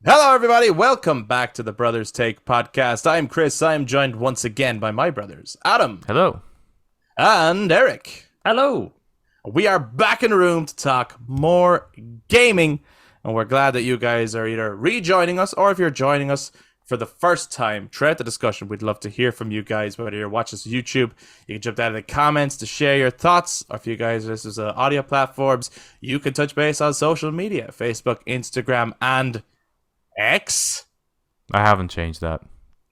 Hello, everybody. Welcome back to the Brothers Take podcast. I'm Chris. I'm joined once again by my brothers, Adam Hello. and Eric. Hello. We are back in the room to talk more gaming, and we're glad that you guys are either rejoining us or if you're joining us for the first time throughout the discussion. We'd love to hear from you guys, whether you're watching us on YouTube. You can jump down in the comments to share your thoughts, or if you guys this is audio platforms, you can touch base on social media, Facebook, Instagram, and X. I haven't changed that.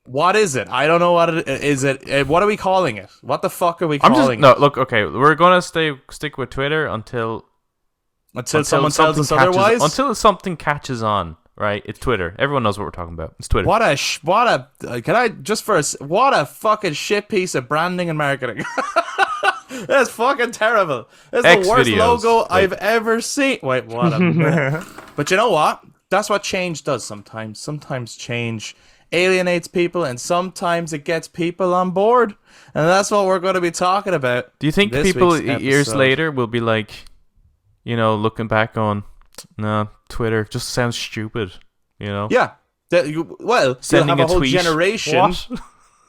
What is it? I don't know what it is. What are we calling it? What the fuck are we calling it? No, look, okay, we're gonna stick with Twitter until Someone tells us otherwise. Until something catches on, right? It's Twitter. Everyone knows what we're talking about. It's Twitter. What a fucking shit piece of branding and marketing. That's fucking terrible. That's X the worst videos. logo I've ever seen. Wait, what? But you know what? That's what change does sometimes. Sometimes change alienates people, and sometimes it gets people on board. And that's what we're going to be talking about. Do you think this people week's years episode. later will be like, looking back on, no, Twitter just sounds stupid, Yeah. You'll Sending have a whole tweet. generation. What?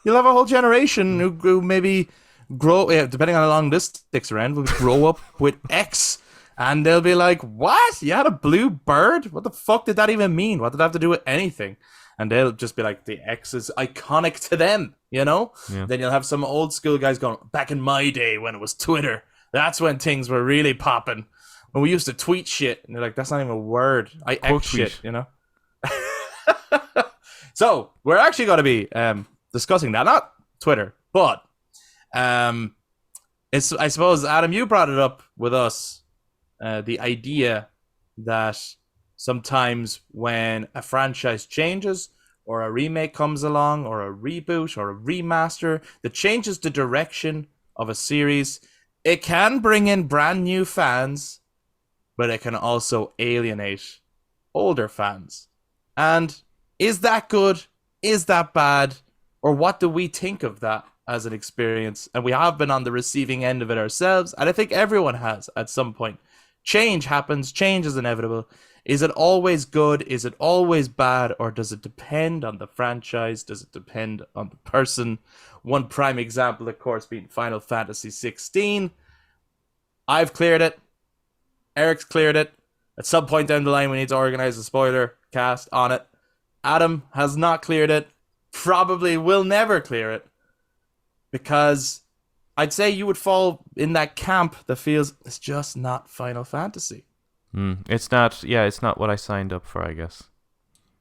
You'll have a whole generation who maybe grow, depending on how long this sticks around, will grow up with X. And they'll be like, what? You had a blue bird? What the fuck did that even mean? What did that have to do with anything? And they'll just be like, the X is iconic to them, Yeah. Then you'll have some old school guys going, back in my day when it was Twitter, that's when things were really popping. When we used to tweet shit. And they're like, that's not even a word. I Quote X tweet. shit, So, we're actually going to be discussing that. Not Twitter, but it's. I suppose, Adam, you brought it up with us. The idea that sometimes when a franchise changes or a remake comes along or a reboot or a remaster that changes the direction of a series, it can bring in brand new fans, but it can also alienate older fans. And is that good? Is that bad? Or what do we think of that as an experience? And we have been on the receiving end of it ourselves, and I think everyone has at some point. Change happens. Change is inevitable. Is it always good? Is it always bad? Or does it depend on the franchise? Does it depend on the person? One prime example, of course, being Final Fantasy 16. I've cleared it. Eric's cleared it. At some point down the line, we need to organize a spoiler cast on it. Adam has not cleared it. Probably will never clear it. Because I'd say you would fall in that camp that feels it's just not Final Fantasy. It's not what I signed up for, I guess.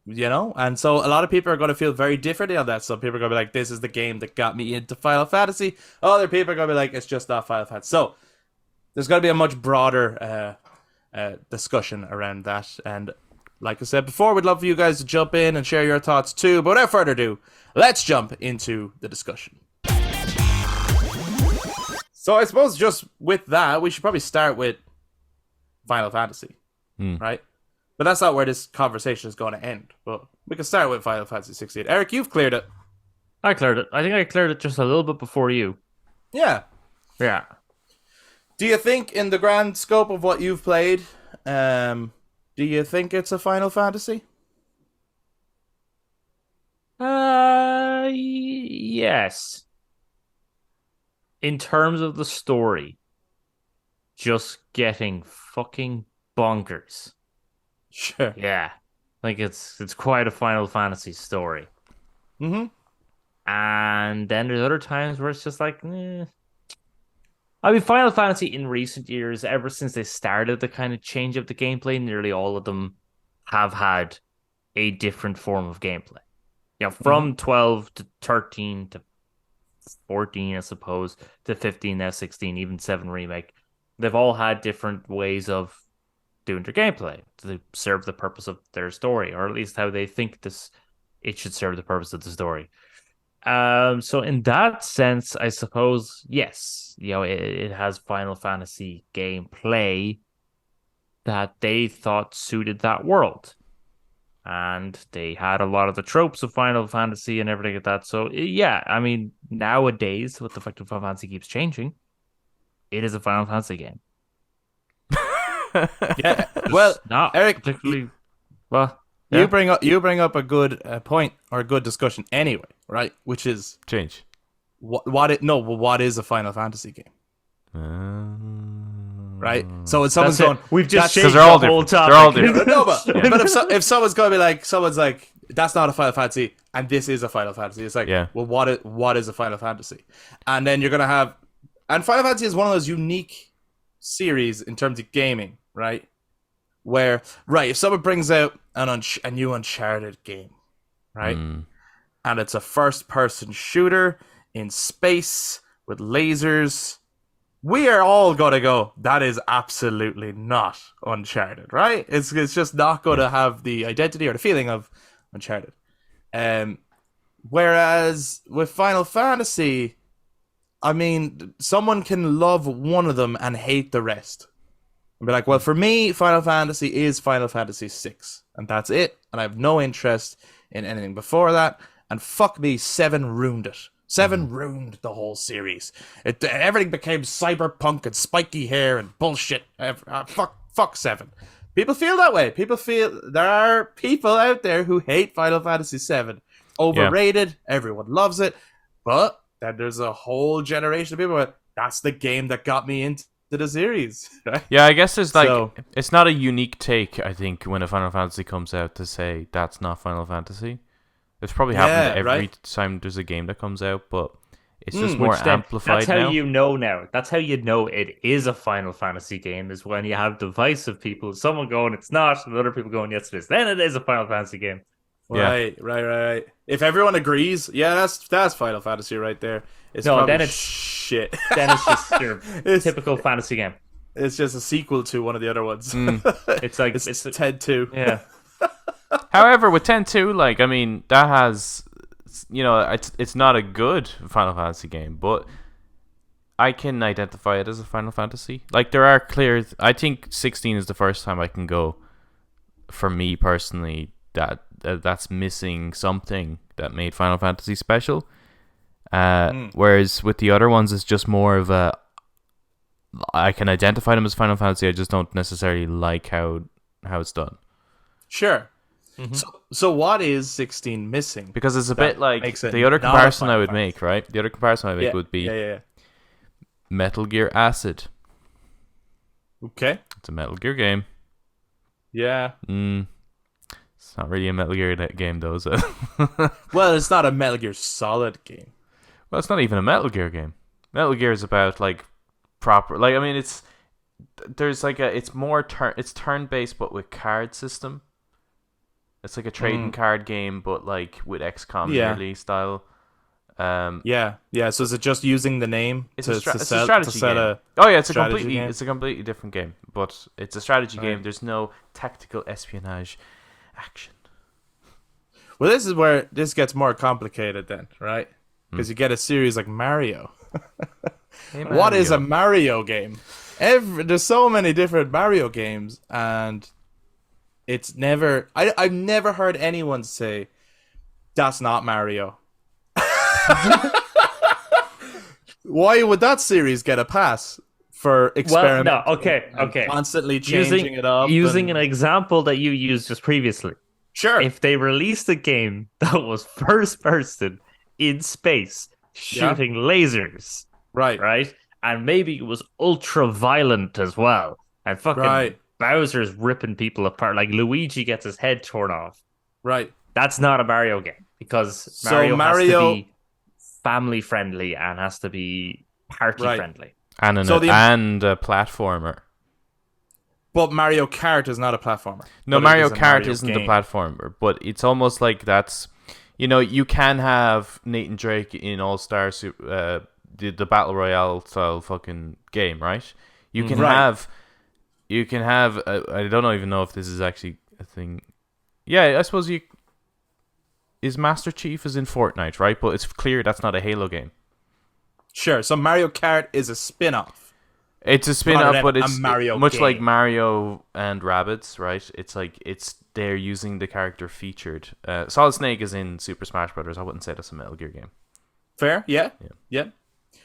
And so a lot of people are going to feel very differently on that. Some people are going to be like, this is the game that got me into Final Fantasy. Other people are going to be like, it's just not Final Fantasy. So there's going to be a much broader discussion around that. And like I said before, we'd love for you guys to jump in and share your thoughts too. But without further ado, let's jump into the discussion. So I suppose just with that, we should probably start with Final Fantasy, right? But that's not where this conversation is going to end. But we can start with Final Fantasy 16. Eric, you've cleared it. I cleared it. I think I cleared it just a little bit before you. Yeah. Yeah. Do you think, in the grand scope of what you've played, do you think it's a Final Fantasy? Yes. In terms of the story, just getting fucking bonkers. Sure. Yeah. Like it's quite a Final Fantasy story. Mm-hmm. And then there's other times where it's just like, I mean, Final Fantasy in recent years, ever since they started the kind of change of the gameplay, nearly all of them have had a different form of gameplay. From 12 to 13 to 14, I suppose, to 15, now 16, even 7 Remake. They've all had different ways of doing their gameplay to serve the purpose of their story, or at least how they think it should serve the purpose of the story. So in that sense, I suppose, yes, it has Final Fantasy gameplay that they thought suited that world. And they had a lot of the tropes of Final Fantasy and everything like that. So, yeah, I mean, nowadays, with the fact that Final Fantasy keeps changing, it is a Final Fantasy game. Yeah. Well, Not Eric, particularly... Well, You bring up a good point or a good discussion anyway, right? Which is Change. what is a Final Fantasy game, right? So when someone's That's going, it. We've just Because changed they're all the whole different. topic. They're all different. no, but if someone's going to be like, someone's like, that's not a Final Fantasy, and this is a Final Fantasy. It's like, well, what is a Final Fantasy? And then you're gonna have, and Final Fantasy is one of those unique series in terms of gaming, right? Where, if someone brings out a new Uncharted game, right, and it's a first-person shooter in space with lasers, we are all gonna go, that is absolutely not Uncharted, right? It's just not gonna have the identity or the feeling of Uncharted. Whereas with Final Fantasy, I mean, someone can love one of them and hate the rest. And be like, well, for me, Final Fantasy is Final Fantasy 6, and that's it. And I have no interest in anything before that. And fuck me, 7 ruined it. 7 ruined the whole series. Everything became cyberpunk and spiky hair and bullshit. Fuck 7. People feel that way. People feel there are people out there who hate Final Fantasy 7. Overrated. Yeah. Everyone loves it. But then there's a whole generation of people who that's the game that got me into the series. Right? Yeah, I guess there's it's not a unique take, I think, when a Final Fantasy comes out to say that's not Final Fantasy. It's probably happened every time there's a game that comes out, but it's just more amplified. That's how you know now. That's how you know it is a Final Fantasy game, is when you have divisive people, someone going it's not, and other people going yes it is. Then it is a Final Fantasy game. Right. If everyone agrees, that's Final Fantasy right there. Then it's shit. Then it's just your typical fantasy game. It's just a sequel to one of the other ones. It's like it's Ted 2. Yeah. However, with 10-2, like, I mean, that has, it's not a good Final Fantasy game, but I can identify it as a Final Fantasy. Like, there are clear, I think 16 is the first time I can go, for me personally, that's missing something that made Final Fantasy special. Whereas with the other ones, it's just more of I can identify them as Final Fantasy, I just don't necessarily like how it's done. Sure. Mm-hmm. So what is 16 missing? Because it's a bit like the other comparison I would make, right? The other comparison I would make would be Metal Gear Acid. Okay. It's a Metal Gear game. Yeah. It's not really a Metal Gear game, though, is it? Well, it's not a Metal Gear Solid game. Well, it's not even a Metal Gear game. Metal Gear is about, like, proper... Like, I mean, it's more turn-based, but with card system. It's like a trading card game, but like with XCOM nearly style. So is it just using the name it's a strategy game. It's a completely different game, but it's a strategy game. There's no tactical espionage action. Well, this is where this gets more complicated then, right? Because you get a series like Mario. What is a Mario game? There's so many different Mario games, and it's never... I've never heard anyone say, that's not Mario. Why would that series get a pass for experimenting? Well, no, okay. Constantly changing it up. Using an example that you used just previously. Sure. If they released a game that was first person in space, shooting lasers. Right? And maybe it was ultra violent as well. And fucking Bowser's ripping people apart. Like Luigi gets his head torn off. Right. That's not a Mario game. Because Mario has to be family friendly and has to be party friendly. And a platformer. But Mario Kart is not a platformer. No, Mario Kart isn't a platformer. But it's almost like that's... you can have Nathan Drake in All-Star... the Battle Royale style fucking game, right? You can have... I don't even know if this is actually a thing. Yeah, I suppose is Master Chief is in Fortnite, right? But it's clear that's not a Halo game. Sure, so Mario Kart is a spin-off. It's a spin-off, but it's much game. Like Mario and Rabbids, right? It's like they're using the character featured. Solid Snake is in Super Smash Brothers. I wouldn't say that's a Metal Gear game. Fair, yeah.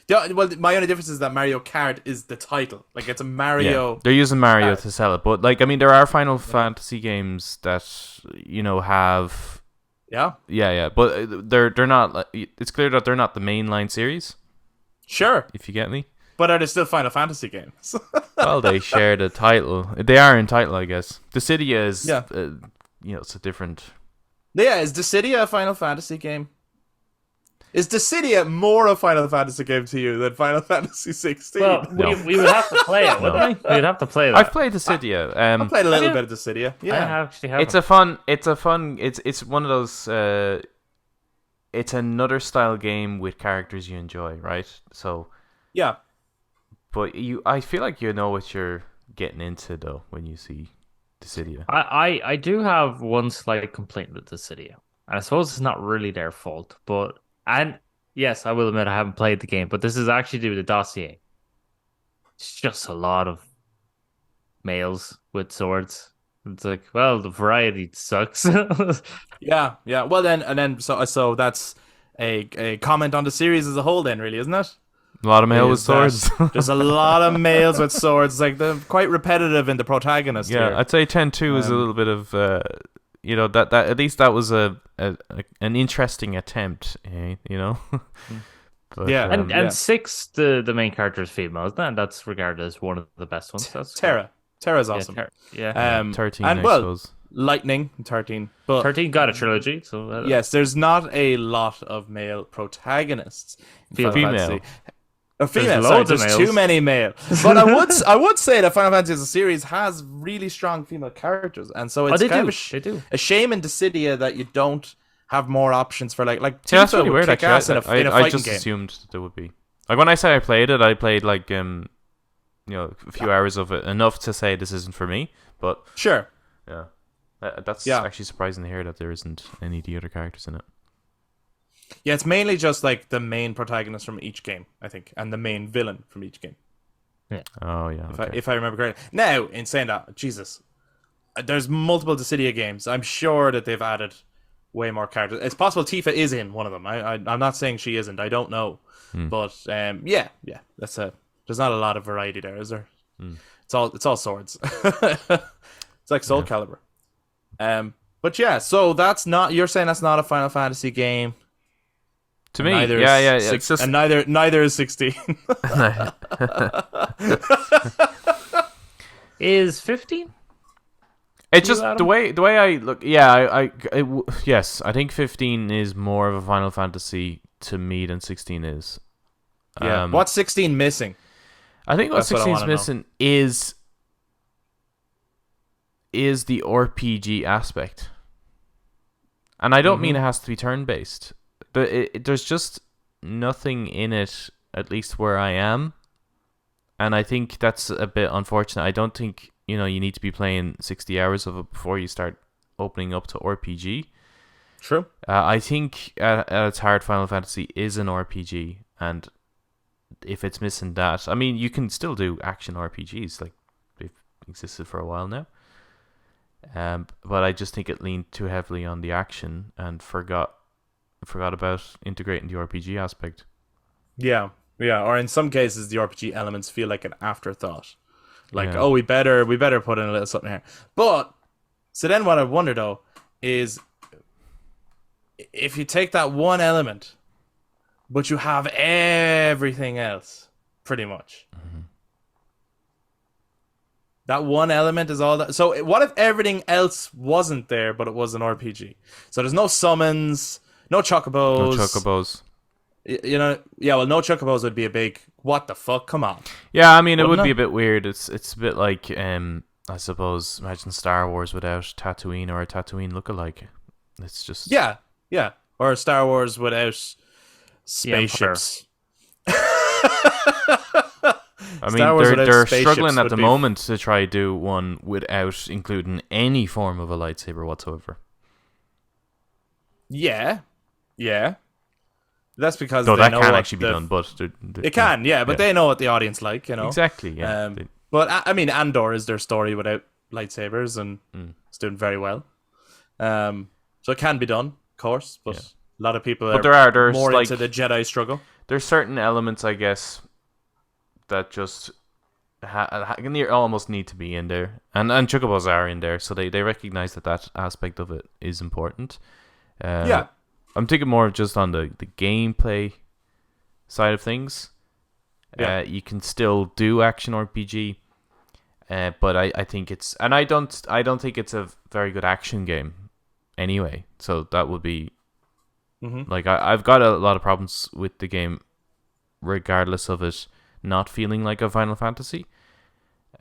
Well, my only difference is that Mario Kart is the title. Like, it's a Mario. Yeah, they're using Mario Kart. to sell it, but like I mean, there are Final Fantasy games that have. Yeah, Yeah, but they're not. It's clear that they're not the mainline series. sure. If you get me. But are they still Final Fantasy games? Well, they share the title. They are in title, I guess. Dissidia is, Yeah. it's a different. Yeah, is Dissidia a Final Fantasy game? Is Dissidia more a Final Fantasy game to you than Final Fantasy 16? Well, No. we would have to play it, wouldn't we? We'd have to play that. I've played Dissidia. I played a little you? bit of Dissidia. I Yeah. actually have. It's a fun. It's one of those. It's another style game with characters you enjoy, right? So, Yeah. but I feel like you know what you're getting into though when you see Dissidia. I do have one slight complaint with Dissidia, and I suppose it's not really their fault, and yes, I will admit I haven't played the game, but this is actually due to the dossier. It's just a lot of males with swords. It's like, well, the variety sucks. Yeah. Well, so that's a comment on the series as a whole, then, really, isn't it? A lot of male with Is that swords. There's a lot of males with swords. It's like they're quite repetitive in the protagonist. Yeah, here. I'd say 10-2 is a little bit of that at least that was an interesting attempt, But, Yeah. and 6, the main character is female, isn't it? And that's regarded as one of the best ones. That's Terra. Terra's awesome. Yeah, 13, and I well, suppose. Lightning 13, but 13 got a trilogy, so yes, there's not a lot of male protagonists. In Final Female. Fantasy. Female. There's Sorry, loads of there's males. too many male. But I would say that Final Fantasy as a series has really strong female characters, and so it's they kind do. of They do. a shame in Dissidia that you don't have more options for like Yeah, that's Tifa really would weird. kick ass in a Actually, I fighting just game. assumed that there would be. Like when I say I played it, I played like a few hours of it, enough to say this isn't for me. But Sure. yeah, that's Yeah. actually surprising to hear that there isn't any of the other characters in it. Yeah, it's mainly just like the main protagonist from each game, I think, and the main villain from each game. Oh yeah, okay. If I remember correctly. Now, in saying that, Jesus, there's multiple Dissidia games. I'm sure that they've added way more characters. It's possible Tifa is in one of them. I'm not saying she isn't. I don't know, but yeah. There's not a lot of variety there, is there? It's all swords. It's like Soul Calibur. But yeah, so you're saying that's not a Final Fantasy game. To me, Neither yeah, is it's just and neither is 16. Is 15? It's just Adam? the way I look. Yeah, yes, I think 15 is more of a Final Fantasy to me than 16 is. Yeah. What's 16 missing? I think what That's what I 16 is wanna know. missing is the RPG aspect, and I don't mean it has to be turn based. There's just nothing in it, at least where I am, and I think that's a bit unfortunate. I don't think you need to be playing 60 hours of it before you start opening up to RPG. True. I think at its heart, Final Fantasy is an RPG, and if it's missing that, I mean, you can still do action RPGs, like they've existed for a while now. But I just think it leaned too heavily on the action and forgot about integrating the RPG aspect. Yeah. Or in some cases, the RPG elements feel like an afterthought. Like, Yeah. oh, we better put in a little something here. But so then, what I wonder though is if you take that one element, but you have everything else, pretty much. That one element is all that. So what if everything else wasn't there, but it was an RPG? So there's no summons, no chocobos. No chocobos. Well, no chocobos would be a big what the fuck? Come on. Yeah, I mean, it would Wouldn't be it? a bit weird. It's a bit like I suppose imagine Star Wars without Tatooine or a Tatooine lookalike. It's just Yeah. Or Star Wars without spaceships. I Star mean, Wars without they're spaceships struggling at would the be- moment to try to do one without including any form of a lightsaber whatsoever. Yeah. That's because Though they that know can what actually be the- done, but It can, yeah, but they know what the audience like, exactly, yeah. But I mean, Andor is their story without lightsabers, and it's doing very well. So it can be done, of course, but a lot of people are there's more like into the Jedi struggle. there's certain elements, I guess, that just almost need to be in there, and chocobos are in there, so they recognize that aspect of it is important. Yeah. I'm thinking more just on the gameplay side of things. Yeah. You can still do action RPG, but I think it's, and I don't think it's a very good action game anyway. So that would be like I've got a lot of problems with the game, regardless of it not feeling like a Final Fantasy.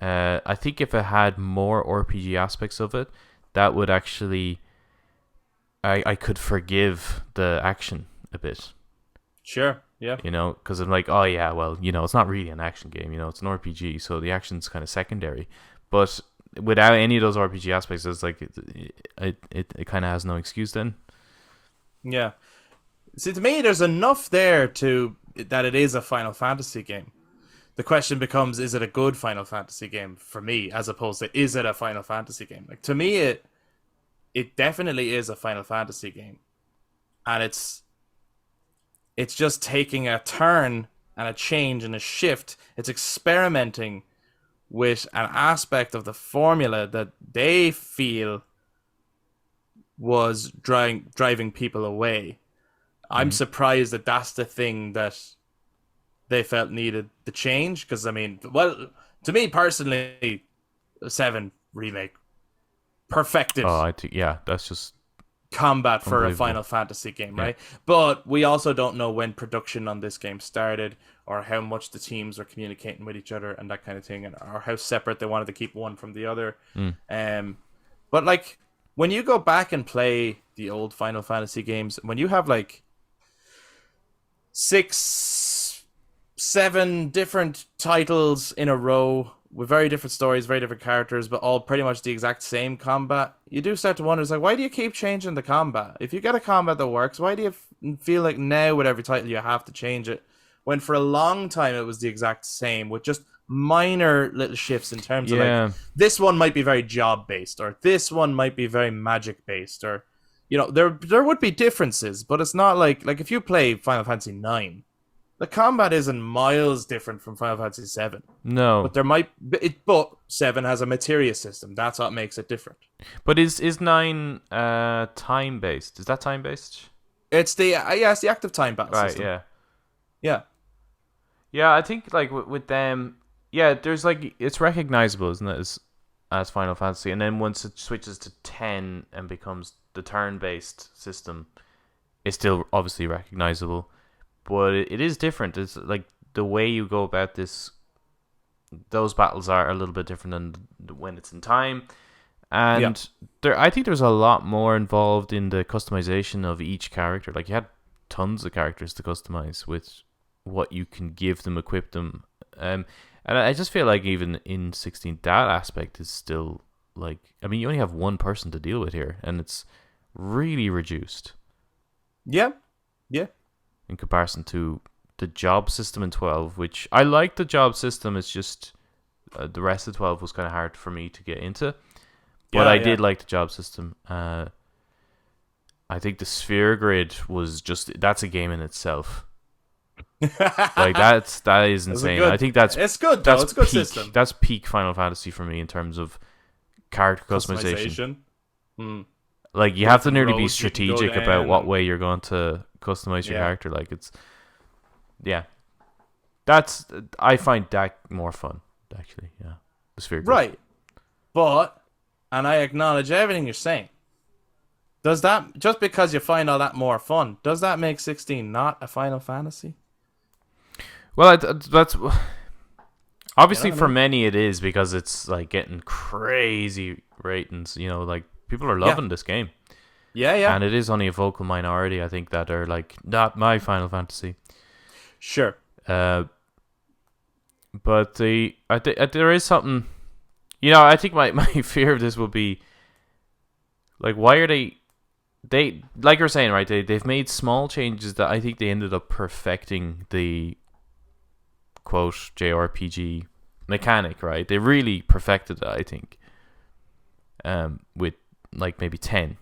I think if it had more RPG aspects of it, that would actually, I could forgive the action a bit. Sure. Yeah. You know, because I'm like, oh yeah, well, you know, it's not really an action game. You know, it's an RPG, so the action's kind of secondary. But without any of those RPG aspects, it's like it kind of has no excuse then. Yeah. See, to me, there's enough there to that it is a Final Fantasy game. The question becomes, is it a good Final Fantasy game for me, as opposed to, is it a Final Fantasy game? Like, to me, it definitely is a Final Fantasy game. And it's just taking a turn and a change and a shift. It's experimenting with an aspect of the formula that they feel was driving people away. I'm surprised that that's the thing that they felt needed the change. Because, I mean, well, to me personally, 7 remake perfected. Oh, yeah, that's just combat for a Final Fantasy game, right? But we also don't know when production on this game started, or how much the teams are communicating with each other and that kind of thing, or how separate they wanted to keep one from the other. But like, when you go back and play the old Final Fantasy games, when you have like 6, 7 different titles in a row with very different stories, very different characters, but all pretty much the exact same combat, you do start to wonder, it's like, why do you keep changing the combat? If you get a combat that works, why do you feel like now with every title you have to change it? When for a long time it was the exact same, with just minor little shifts in terms of like, this one might be very job based, or this one might be very magic based, or, you know, there would be differences, but it's not like if you play Final Fantasy 9, the combat isn't miles different from Final Fantasy 7. No. But 7 has a materia system. That's what makes it different. But is 9 time based? Is that time based? It's the it's the active time battle system. Right, Yeah. Yeah, I think like with them, there's like, it's recognizable, isn't it, as Final Fantasy, and then once it switches to 10 and becomes the turn based system, it's still obviously recognizable. But it is different. It's like the way you go about this, those battles are a little bit different than when it's in time. And I think there's a lot more involved in the customization of each character. Like, you had tons of characters to customize with what you can give them, equip them. And I just feel like even in 16, that aspect is still like, I mean, you only have one person to deal with here, and it's really reduced. Yeah. In comparison to the job system in 12, which I like the job system. It's just the rest of 12 was kind of hard for me to get into. But I did like the job system. I think the sphere grid was that's a game in itself. Like, that is insane. I think it's good though. It's a good system. That's peak Final Fantasy for me in terms of character customization. Like, you have to nearly be strategic about what way you're going to customize your character. Like, it's I find that more fun, actually. Yeah, the sphere grid. Right, but, and I acknowledge everything you're saying, does that, just because you find all that more fun, does that make 16 not a Final Fantasy? Well, that's obviously, for many it is, because it's like getting crazy ratings. You know, like, people are loving this game. Yeah. And it is only a vocal minority, I think, that are like, not my Final Fantasy. Sure. But there is something, you know, I think my fear of this will be, like, why are they like you're saying, right? They've made small changes that I think they ended up perfecting the quote JRPG mechanic, right? They really perfected it, I think. With like maybe 10.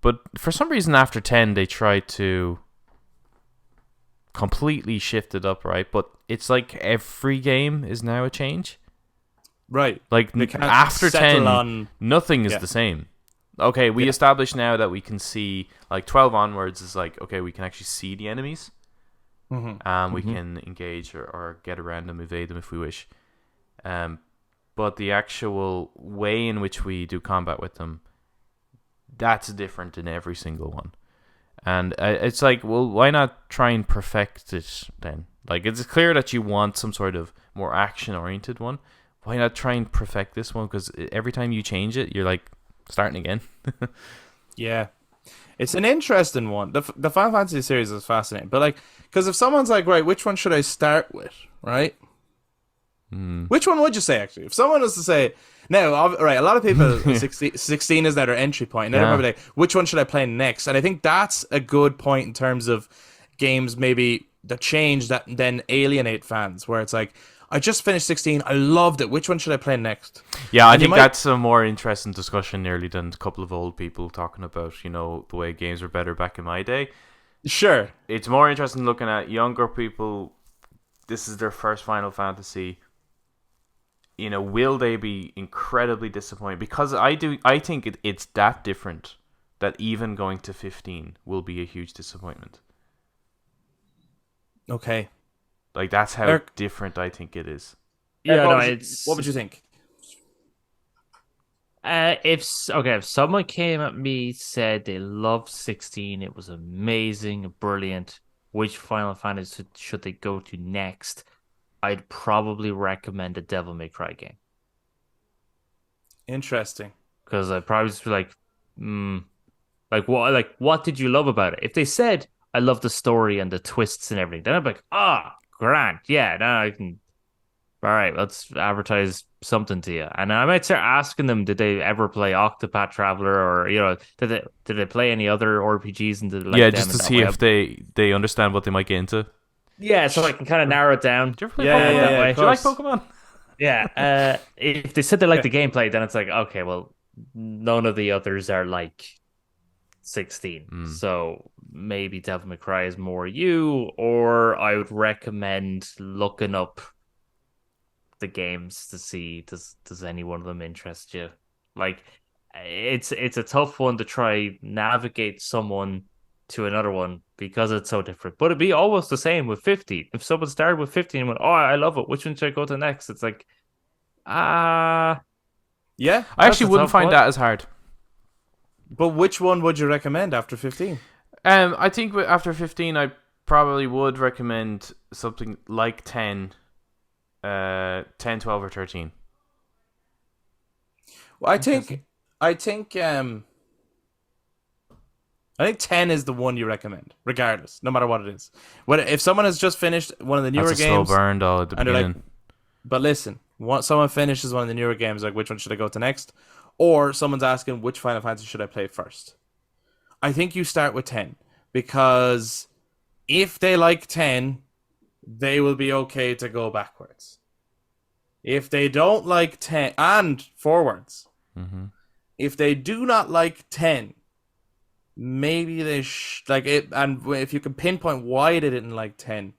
But for some reason after 10 they tried to completely shifted up, right? But it's like every game is now a change. Right. Like They can't after settle 10, on- nothing is Yeah. the same. Okay, we established now that we can see, like 12 onwards is like, okay, we can actually see the enemies. We can engage or get around them, evade them if we wish. But the actual way in which we do combat with them, that's different in every single one. And it's like, well, why not try and perfect it then? Like, it's clear that you want some sort of more action-oriented one. Why not try and perfect this one? Because every time you change it, you're like starting again. Yeah. It's an interesting one. The Final Fantasy series is fascinating. But, like, because if someone's like, right, which one should I start with, right? Which one would you say, actually? If someone was to say, now, right, a lot of people, 16 is their entry point, and they're probably like, which one should I play next? And I think that's a good point in terms of games maybe that change that then alienate fans, where it's like, I just finished 16, I loved it, which one should I play next? Yeah, I think that's a more interesting discussion nearly than a couple of old people talking about, you know, the way games were better back in my day. Sure. It's more interesting looking at younger people. This is their first Final Fantasy. You know, will they be incredibly disappointed? Because I think it's that different that even going to 15 will be a huge disappointment. Okay. Like, that's how different I think it is. Yeah, no, what would you think? If someone came at me, said they loved 16, it was amazing, brilliant, which Final Fantasy should they go to next? I'd probably recommend a Devil May Cry game. Interesting. Because I'd probably just be like, what did you love about it? If they said, I love the story and the twists and everything, then I'd be like, grand, yeah, now I can, all right, let's advertise something to you. And I might start asking them, did they ever play Octopath Traveler, or, you know, did they play any other RPGs, and did they like them just to in see that if way? they understand what they might get into. Yeah, so I can kind of narrow it down. Do you ever play Pokemon that way? Do you like Pokemon? Yeah. If they said they like the gameplay, then it's like, okay, well, none of the others are like 16. So maybe Devil May Cry is more you, or I would recommend looking up the games to see does any one of them interest you. Like, it's a tough one to try navigate someone to another one because it's so different. But it'd be almost the same with 15. If someone started with 15 and went, oh, I love it, which one should I go to next? It's like, yeah. I actually wouldn't find that as hard. But which one would you recommend after 15? I think after 15, I probably would recommend something like 10, 12, or 13. Well, I think 10 is the one you recommend, regardless, no matter what it is. If someone has just finished one of the newer That's a games, slow burn though at the beginning. like, but listen, someone finishes one of the newer games, like, which one should I go to next? Or someone's asking, which Final Fantasy should I play first? I think you start with 10, because if they like 10, they will be okay to go backwards. If they don't like 10, and forwards, if they do not like 10, maybe they like it. And if you can pinpoint why they didn't like 10,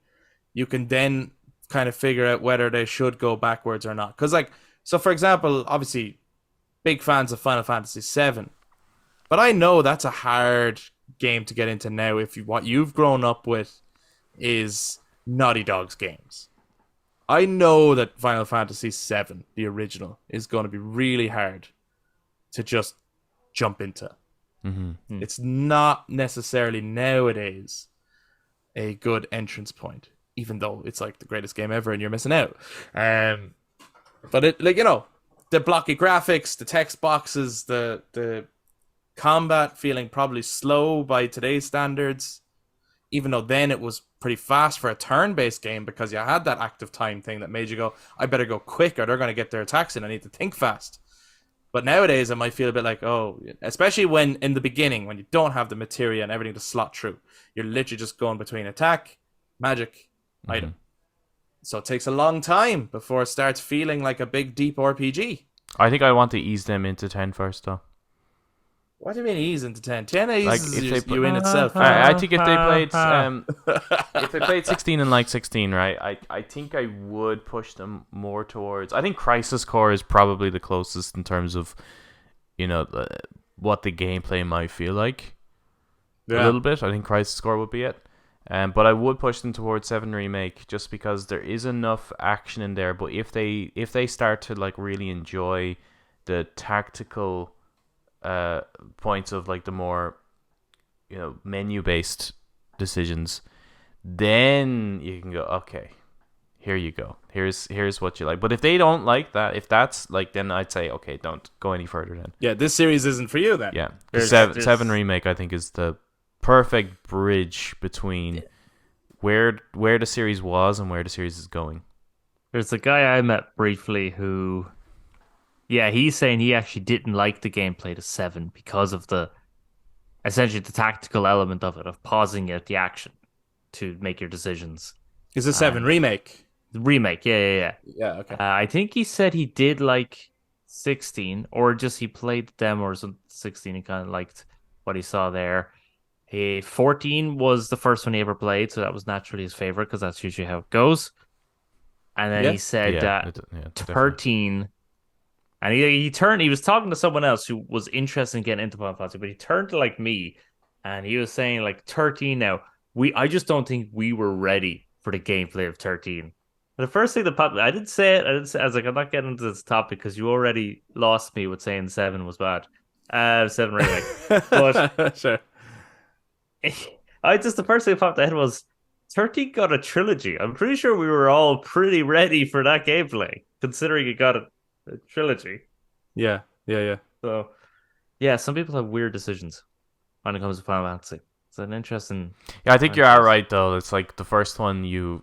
you can then kind of figure out whether they should go backwards or not. Because, like, so for example, obviously, big fans of Final Fantasy VII, but I know that's a hard game to get into now if what you've grown up with is Naughty Dog's games. I know that Final Fantasy VII, the original, is going to be really hard to just jump into. It's not necessarily nowadays a good entrance point, even though it's like the greatest game ever and you're missing out. But it, like, you know, the blocky graphics, the text boxes, the combat feeling probably slow by today's standards, even though then it was pretty fast for a turn-based game because you had that active time thing that made you go, I better go quick or they're going to get their attacks in. I need to think fast. But nowadays, it might feel a bit like, oh, especially when in the beginning, when you don't have the materia and everything to slot through, you're literally just going between attack, magic, item. So it takes a long time before it starts feeling like a big, deep RPG. I think I want to ease them into 10 first, though. What do you mean ease into 10? 10 Like, eases if they you in itself. I think if they played if they played 16 and like 16, right? I think I would push them more towards. I think Crisis Core is probably the closest in terms of, what the gameplay might feel like. A Yeah. little bit. I think Crisis Core would be it. But I would push them towards 7 Remake just because there is enough action in there. But if they start to like really enjoy the tactical points of like the more menu based decisions, then you can go, okay, here you go. Here's what you like. But if they don't like that, if that's like, then I'd say, okay, don't go any further then. Yeah, this series isn't for you then. Yeah. There's- 7 Remake I think is the perfect bridge between where the series was and where the series is going. There's a guy I met briefly who, yeah, he's saying he actually didn't like the gameplay to 7 because of essentially the tactical element of it, of pausing at the action to make your decisions. Is a 7 remake? The remake, yeah. Yeah, okay. I think he said he did like 16, or just he played the demo or some 16 and kind of liked what he saw there. 14 was the first one he ever played, so that was naturally his favorite because that's usually how it goes. And then Yeah. he said Definitely. 13, and he was talking to someone else who was interested in getting into Final Fantasy, but he turned to like me, and he was saying like 13 now. I just don't think we were ready for the gameplay of 13. The first thing that popped, I didn't say it. I was like, I'm not getting into this topic because you already lost me with saying 7 was bad. 7 remake. But Sure. the first thing that popped in my head was 13 got a trilogy. I'm pretty sure we were all pretty ready for that gameplay, considering it got a trilogy. Yeah. So, yeah, some people have weird decisions when it comes to Final Fantasy. It's an interesting. Yeah, I think you are right though. It's like the first one you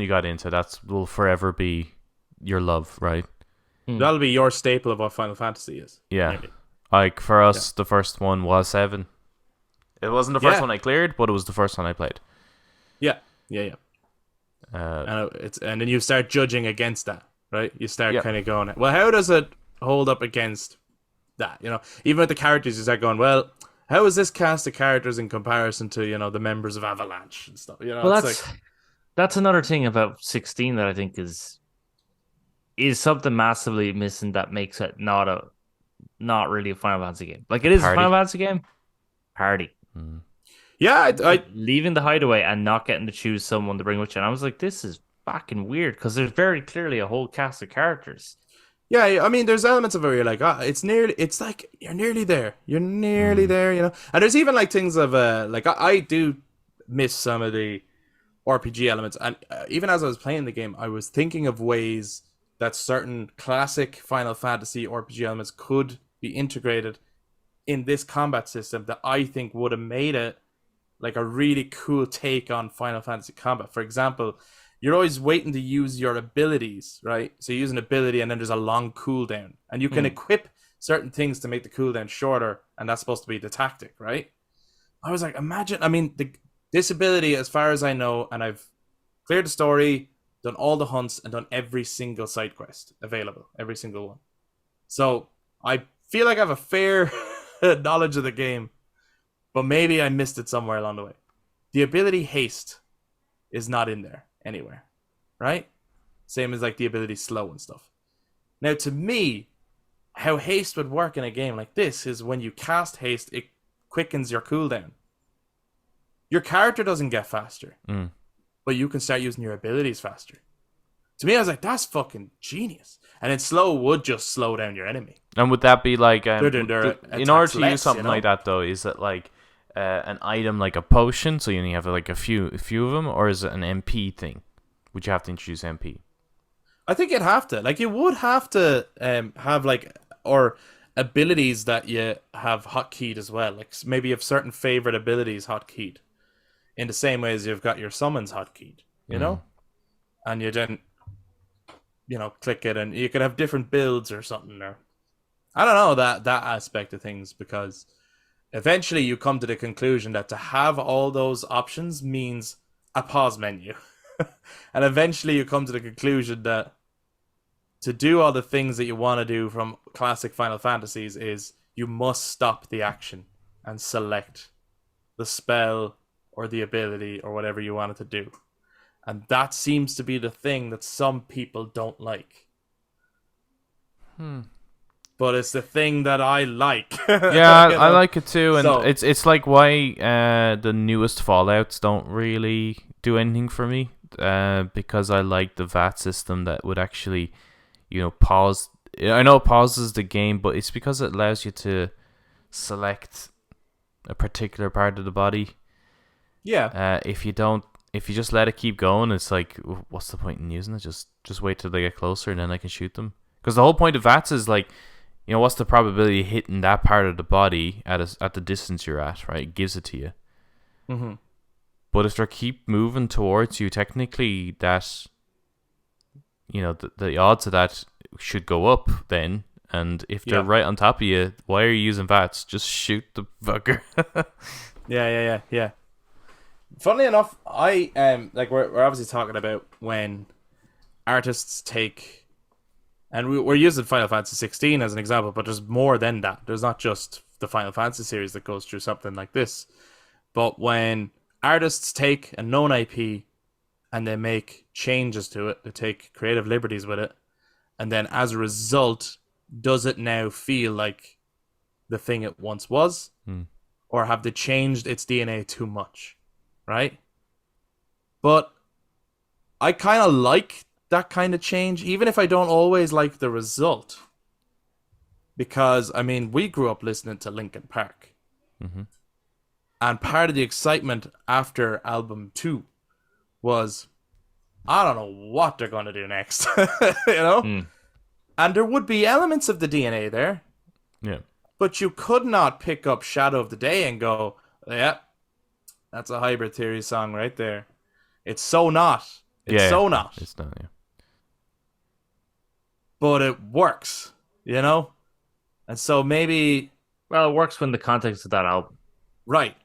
got into, that will forever be your love, right? That'll be your staple of what Final Fantasy is. Yeah. Maybe. Like for us, the first one was 7. It wasn't the first one I cleared, but it was the first one I played. Yeah. Uh, And then you start judging against that, right? You start Yeah. kind of going, well, how does it hold up against that? Even with the characters, you start going, well, how is this cast of characters in comparison to the members of Avalanche and stuff? Well, it's that's another thing about 16 that I think is something massively missing that makes it not really a Final Fantasy game. Like it is Party. a Final Fantasy game. Party. yeah, I Leaving the hideaway and not getting to choose someone to bring with you. And I was like, this is fucking weird because there's very clearly a whole cast of characters. Yeah, I mean, there's elements of it where you're like, it's like you're nearly there. You're nearly there, And there's even like things of like I do miss some of the RPG elements, and even as I was playing the game, I was thinking of ways that certain classic Final Fantasy RPG elements could be integrated in this combat system that I think would have made it like a really cool take on Final Fantasy combat. For example, you're always waiting to use your abilities, right? So you use an ability and then there's a long cooldown. And you can equip certain things to make the cooldown shorter, and that's supposed to be the tactic, right? I was like, this ability, as far as I know, and I've cleared the story, done all the hunts, and done every single side quest available, every single one. So I feel like I have a fair knowledge of the game, but maybe I missed it somewhere along the way. The ability haste is not in there anywhere, right? Same as like the ability slow and stuff. Now, to me, how haste would work in a game like this is when you cast haste, it quickens your cooldown. Your character doesn't get faster, but you can start using your abilities faster. To me, I was like, that's fucking genius. And then slow would just slow down your enemy. and would that be like They're in order attacks to less, use something like that though? Is it like an item like a potion, so you only have like a few of them, or is it an MP thing? Would you have to introduce MP? I think you'd have to. Like, you would have to have like, or abilities that you have hotkeyed as well. Like maybe you have certain favorite abilities hotkeyed, in the same way as you've got your summons hotkeyed, and you then, click it, and you could have different builds or something there. I don't know that aspect of things, because eventually you come to the conclusion that to have all those options means a pause menu. And eventually you come to the conclusion that to do all the things that you want to do from classic Final Fantasies is you must stop the action and select the spell or the ability or whatever you want it to do. And that seems to be the thing that some people don't like. But it's the thing that I like. Yeah, You I know? like it too, and So- it's like why the newest Fallouts don't really do anything for me, because I like the VAT system that would actually, pause. I know it pauses the game, but it's because it allows you to select a particular part of the body. Yeah. If you just let it keep going, it's like, what's the point in using it? Just wait till they get closer, and then I can shoot them. Because the whole point of VATS is like, what's the probability of hitting that part of the body at the distance you're at, right? It gives it to you. Mm-hmm. But if they keep moving towards you, technically that, the odds of that should go up then. And if they're right on top of you, why are you using VATS? Just shoot the fucker. Yeah. Funnily enough, I we're obviously talking about when artists take, and we're using Final Fantasy 16 as an example, but there's more than that. There's not just the Final Fantasy series that goes through something like this, but when artists take a known IP and they make changes to it, they take creative liberties with it, and then as a result, does it now feel like the thing it once was? Or have they changed its DNA too much? Right? But I kind of like that kind of change, even if I don't always like the result. Because, I mean, we grew up listening to Linkin Park. Mm-hmm. And part of the excitement after album 2 was, I don't know what they're going to do next. And there would be elements of the DNA there. Yeah. But you could not pick up Shadow of the Day and go, yeah, that's a Hybrid Theory song right there. It's so not. It's so not. It's not, yeah. But it works, And so maybe... Well, it works when the context of that album. Right.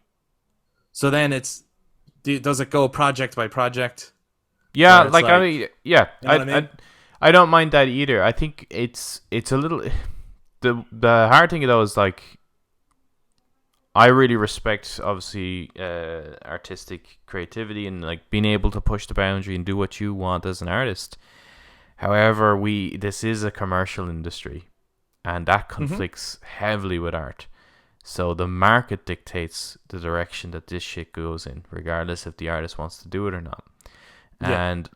So then does it go project by project? Yeah, I mean, yeah. You know what I mean? I don't mind that either. I think it's a little... The hard thing though is like, I really respect obviously artistic creativity and like being able to push the boundary and do what you want as an artist. However, this is a commercial industry, and that conflicts heavily with art. So the market dictates the direction that this shit goes in, regardless if the artist wants to do it or not. Yeah. And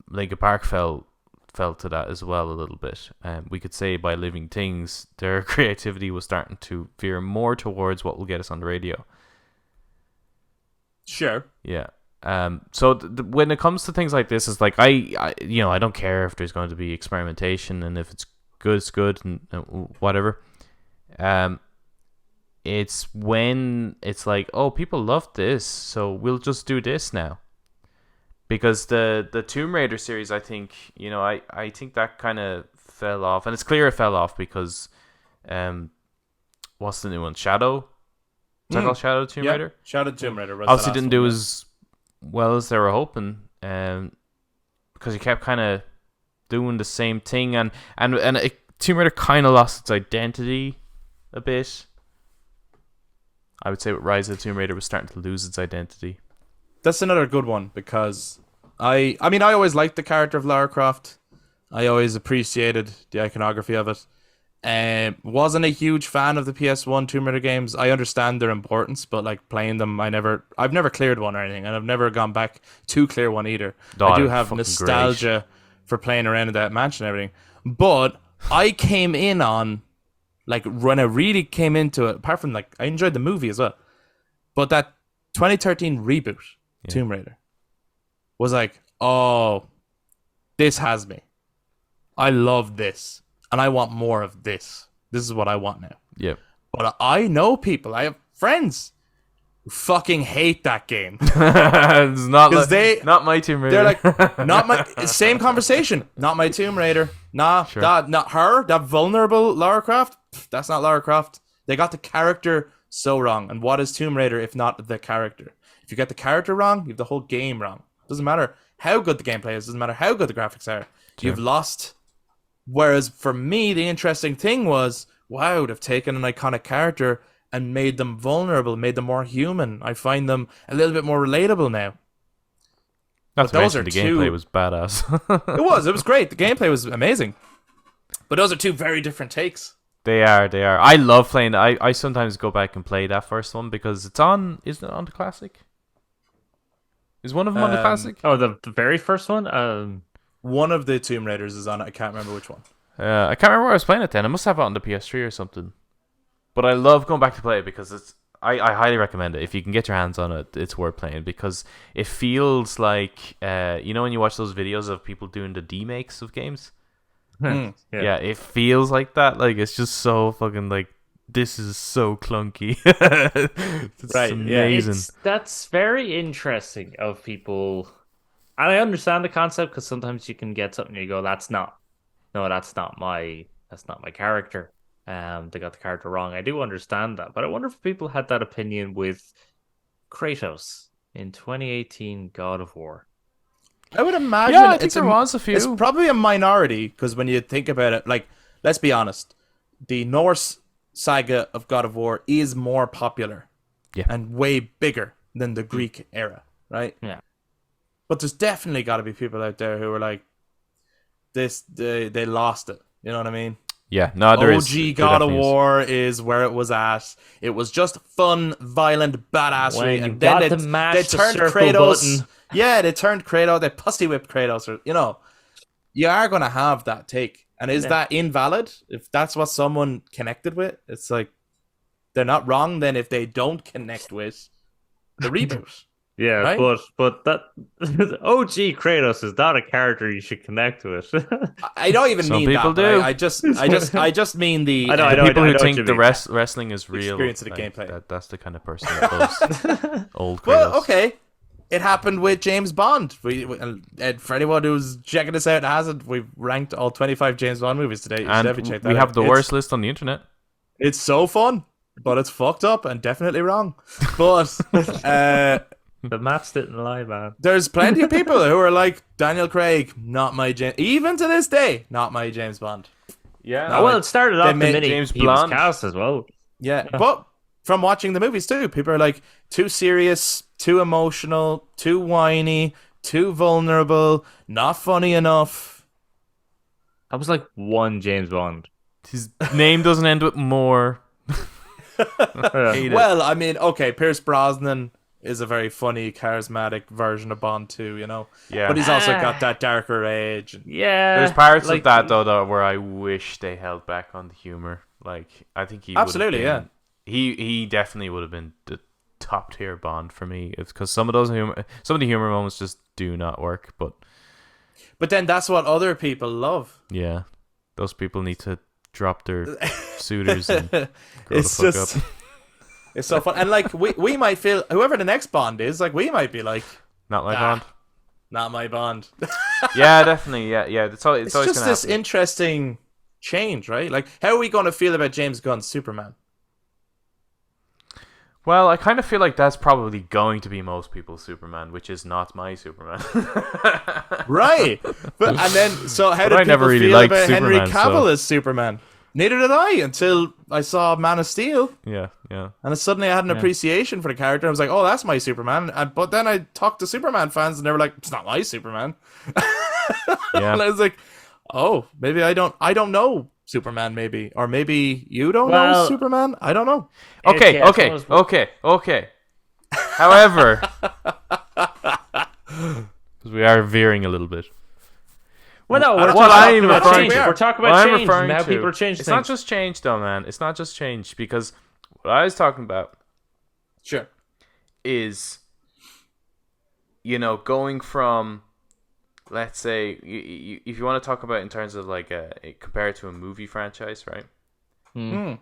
Linkin Park fell to that as well a little bit. We could say by Living Things, their creativity was starting to veer more towards what will get us on the radio. Sure. Yeah. So when it comes to things like this, it's like I don't care if there's going to be experimentation, and if it's good, it's good, and whatever. It's when it's like, oh, people love this, so we'll just do this now. Because the Tomb Raider series, I think, I think that kind of fell off. And it's clear it fell off because, what's the new one? Shadow? Is that called Shadow Tomb Raider? Shadow Tomb Raider. Was Obviously the last didn't do one, as well as they were hoping. Because he kept kind of doing the same thing. And Tomb Raider kind of lost its identity a bit. I would say with Rise of the Tomb Raider was starting to lose its identity. That's another good one, because I always liked the character of Lara Croft. I always appreciated the iconography of it. Wasn't a huge fan of the PS1 Tomb Raider games. I understand their importance, but like playing them, I've never cleared one or anything, and I've never gone back to clear one either. I do have nostalgia for playing around in that mansion and everything. But I came in on, like, when I really came into it, apart from like I enjoyed the movie as well, but that 2013 reboot Tomb Raider was like, oh, this has me. I love this, and I want more of this. This is what I want now. Yeah. But I know people, I have friends who fucking hate that game. It's not not my Tomb Raider. They're like, not my, same conversation. Not my Tomb Raider. Nah, Sure. not her. That vulnerable Lara Croft. That's not Lara Croft. They got the character so wrong. And what is Tomb Raider if not the character? If you get the character wrong, you have the whole game wrong. Doesn't matter how good the gameplay is. Doesn't matter how good the graphics are. Sure. You've lost. Whereas for me, the interesting thing was wow, they've taken an iconic character and made them vulnerable, made them more human. I find them a little bit more relatable now. Not But to those mention are the two- gameplay was badass. It was great. The gameplay was amazing. But those are two very different takes. They are. I love playing. I sometimes go back and play that first one because it's on. Isn't it on the classic? Is one of them on the classic? Oh, the very first one. One of the Tomb Raiders is on it. I can't remember which one. I can't remember where I was playing it then. I must have it on the PS3 or something. But I love going back to play it because it's. I highly recommend it. If you can get your hands on it, it's worth playing because it feels like you know when you watch those videos of people doing the demakes of games. Yeah, it feels like that. Like it's just so fucking like this is so clunky. It's Right, yeah. amazing. That's very interesting of people, and I understand the concept because sometimes you can get something and you go, that's not my character. They got the character wrong. I do understand that, but I wonder if people had that opinion with Kratos in 2018 God of War. I would imagine Yeah, I think there was a few. It's probably a minority because when you think about it, like, let's be honest, the Norse saga of God of War is more popular and way bigger than the Greek era, right? Yeah. But there's definitely got to be people out there who are like, they lost it. You know what I mean? Yeah, no, there is. OG There God of definitely is. War is where it was at. It was just fun, violent, badassery, When you and then got to mash they the turned circle Kratos. button. Yeah, they turned Kratos. They pussy whipped Kratos. Or, you know, you are gonna have that take, and is that invalid? If that's what someone connected with, it's like they're not wrong. Then if they don't connect with the reboot, Yeah, right? but that OG Kratos is not a character you should connect with. I don't even Some mean people that. but do. I just mean the. I know, I The know. people who what think you the mean. wrestling is real. Experience of the gameplay. That's the kind of person that loves old Kratos. Well, okay. It happened with James Bond. And for anyone who's checking this out and hasn't, we've ranked all 25 James Bond movies today. You should And definitely check that we have out. the worst list on the internet. It's so fun, but it's fucked up and definitely wrong. But The maths didn't lie, man. there's plenty of people who are like, Daniel Craig, not my James. Even to this day, not my James Bond. Yeah. No, Well, it started off the made minute James he was Bond. cast as well. Yeah, but from watching the movies too, people are like, too serious, too emotional, too whiny, too vulnerable, not funny enough. I was like one James Bond. His name doesn't end with more. Hate it. Well, I mean, okay, Pierce Brosnan is a very funny, charismatic version of Bond too, you know? Yeah. But he's also got that darker age. Yeah. There's parts like, of that though that where I wish they held back on the humor. Like I think he Absolutely, would have been, he definitely would have been the top tier Bond for me. It's because some of the humor moments just do not work. But then that's what other people love. yeah, those people need to drop their suitors and grow It's the fuck just, up. it's so fun. And like, we might feel, whoever the next Bond is, like, we might be like, Not my Ah, Bond. not my Bond. Yeah, definitely. Yeah. It's always It's gonna just this happen. interesting change, right? Like, how are we going to feel about James Gunn's Superman? Well, I kind of feel like that's probably going to be most people's Superman, which is not my Superman. Right. But and then, so how But did I people never really feel liked about Henry Superman, Cavill so- as Superman? Neither did I until I saw Man of Steel, Yeah. and then suddenly I had an appreciation for the character. I was like, "Oh, that's my Superman." But then I talked to Superman fans, and they were like, "It's not my Superman." Yeah. And I was like, "Oh, maybe I don't know Superman. Maybe, or maybe you don't know Well- Superman. I don't know." Okay. Yeah, I suppose- Okay. However, because we are veering a little bit. Well, no, we're What talking I'm about referring change. to- We're talking what about I'm change referring and how to- people are changing It's things. not just change, though, man. It's not just change because what I was talking about Sure. is, going from, let's say, if you want to talk about in terms of like compared to a movie franchise, right? Mm.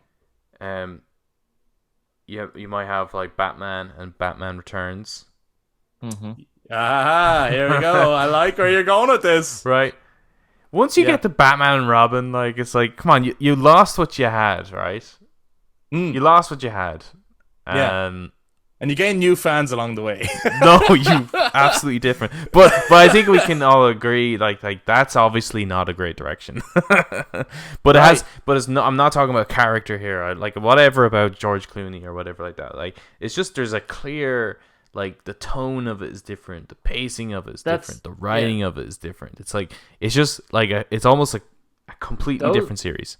You might have like Batman and Batman Returns, Ah, here we go. I like where you're going with this. right? Once you Yeah. get to Batman and Robin, like it's like, come on, you lost what you had, right? Mm. You lost what you had. Yeah. And you gain new fans along the way. No, you absolutely different. But I think we can all agree like that's obviously not a great direction. But it has. But it's not. I'm not talking about character here. Like whatever about George Clooney or whatever like that. Like it's just there's a clear. Like the tone of it is different, the pacing of it is different, the writing of it is different. It's like it's just like it's almost like a completely different series.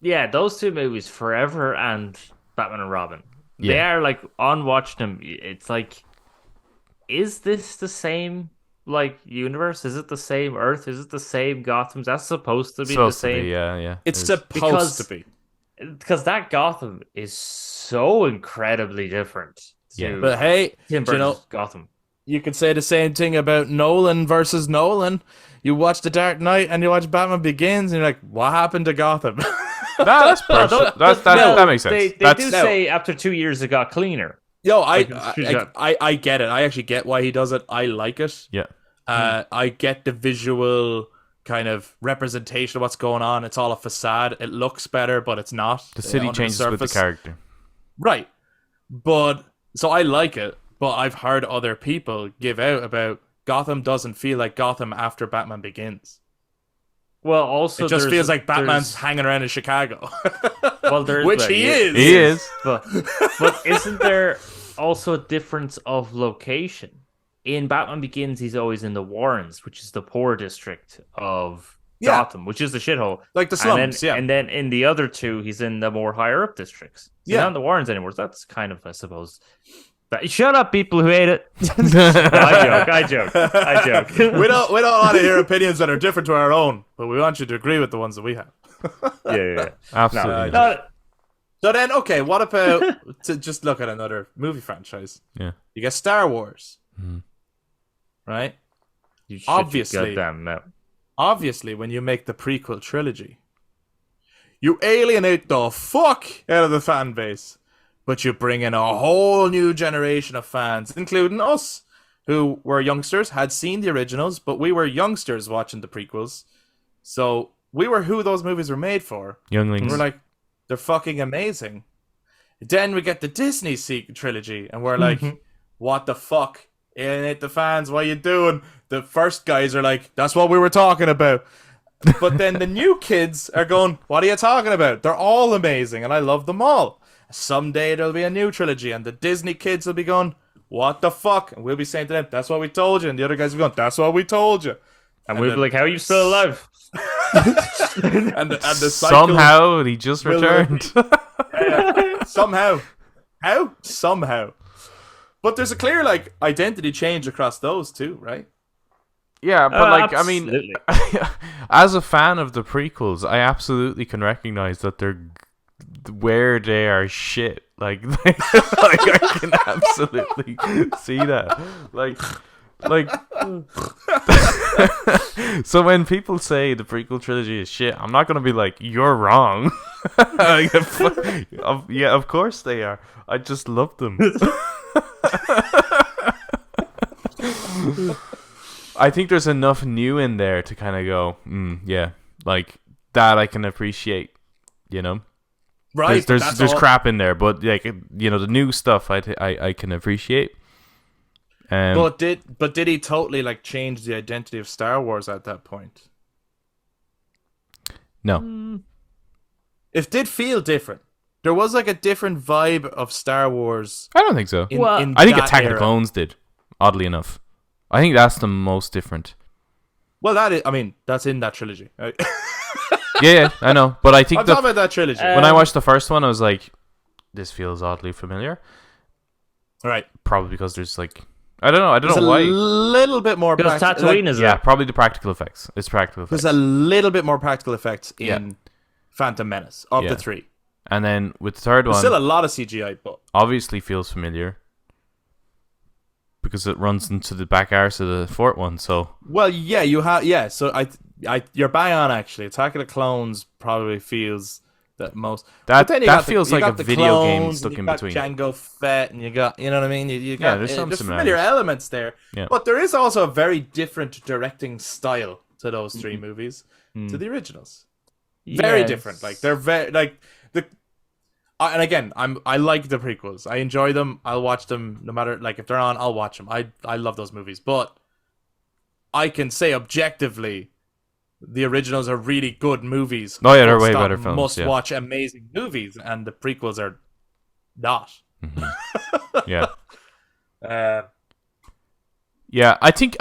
Yeah, those two movies, Forever and Batman and Robin, they are like on watching them. It's like, is this the same like universe? Is it the same Earth? Is it the same Gotham? That's supposed to be the same. Yeah. It's supposed to be because that Gotham is so incredibly different. Yeah, but hey, Tim Burton's Gotham. You could say the same thing about Nolan versus Nolan. You watch The Dark Knight and you watch Batman Begins, and you're like, "What happened to Gotham?" That's personal. That makes sense. They do say after 2 years it got cleaner. Yo, I get it. I actually get why he does it. I like it. Yeah. I get the visual kind of representation of what's going on. It's all a facade. It looks better, but it's not. The city changes with the character. Right. But so I like it, but I've heard other people give out about Gotham doesn't feel like Gotham after Batman Begins. Well, also it just feels like Batman's hanging around in Chicago. Well, which he is. He is. But isn't there also a difference of location? In Batman Begins, he's always in the Warrens, which is the poor district of Gotham, which is the shithole. Like the slums, And then in the other two, he's in the more higher up districts. He's not in the Warrens anymore. So that's kind of, I suppose. But shut up, people who hate it. I joke. We don't want to hear opinions that are different to our own, but we want you to agree with the ones that we have. Yeah. Absolutely. So then, okay, what about to just look at another movie franchise? Yeah. You get Star Wars. Right? You obviously, obviously, when you make the prequel trilogy, you alienate the fuck out of the fan base, but you bring in a whole new generation of fans, including us, who were youngsters, had seen the originals, but we were youngsters watching the prequels, so we were who those movies were made for. Younglings. And we're like, they're fucking amazing. Then we get the Disney trilogy, and we're like, what the fuck? Alienate the fans, what are you doing? The first guys are like, that's what we were talking about. But then the new kids are going, what are you talking about? They're all amazing, and I love them all. Someday there'll be a new trilogy, and the Disney kids will be going, what the fuck? And we'll be saying to them, that's what we told you. And the other guys will be going, that's what we told you. And we'll be like, how are you still alive? and the cycle somehow he just returned. Somehow. How? Somehow. But there's a clear identity change across those too, right? Yeah, but absolutely. I mean, as a fan of the prequels, I absolutely can recognize that they're where they are shit. Like I can absolutely see that. Like. So when people say the prequel trilogy is shit, I'm not gonna be like, you're wrong. Yeah, of course they are. I just love them. I think there's enough new in there to kind of go, yeah, like that I can appreciate, you know. Right. There's crap in there, but like the new stuff I can appreciate. But did he totally change the identity of Star Wars at that point? No. It did feel different. There was a different vibe of Star Wars. I don't think so. I think Attack of the Clones did, oddly enough. I think that's the most different. Well, that's in that trilogy. Right? Yeah, I know. But I think I'm talking about that trilogy. When I watched the first one, I was like, this feels oddly familiar. Right. Probably because there's I don't know why. A little bit more because Tatooine is probably the practical effects. It's practical effects. There's a little bit more practical effects in Phantom Menace of the three. And then with the third one, still a lot of CGI, but obviously feels familiar because it runs into the back arse of the fourth one. So you have So you're bang on actually. Attack of the Clones probably feels that most. That feels like a video game stuck in between. Jango Fett, and you got what I mean. You got there's some familiar elements there, but there is also a very different directing style to those three movies to the originals. Very different. They're very And again, I like the prequels. I enjoy them. I'll watch them no matter like if they're on. I'll watch them. I love those movies, but I can say objectively, the originals are really good movies. Oh yeah, they're way better films. Must Yeah. watch amazing movies, and the prequels are not. Yeah. Uh, Yeah, I think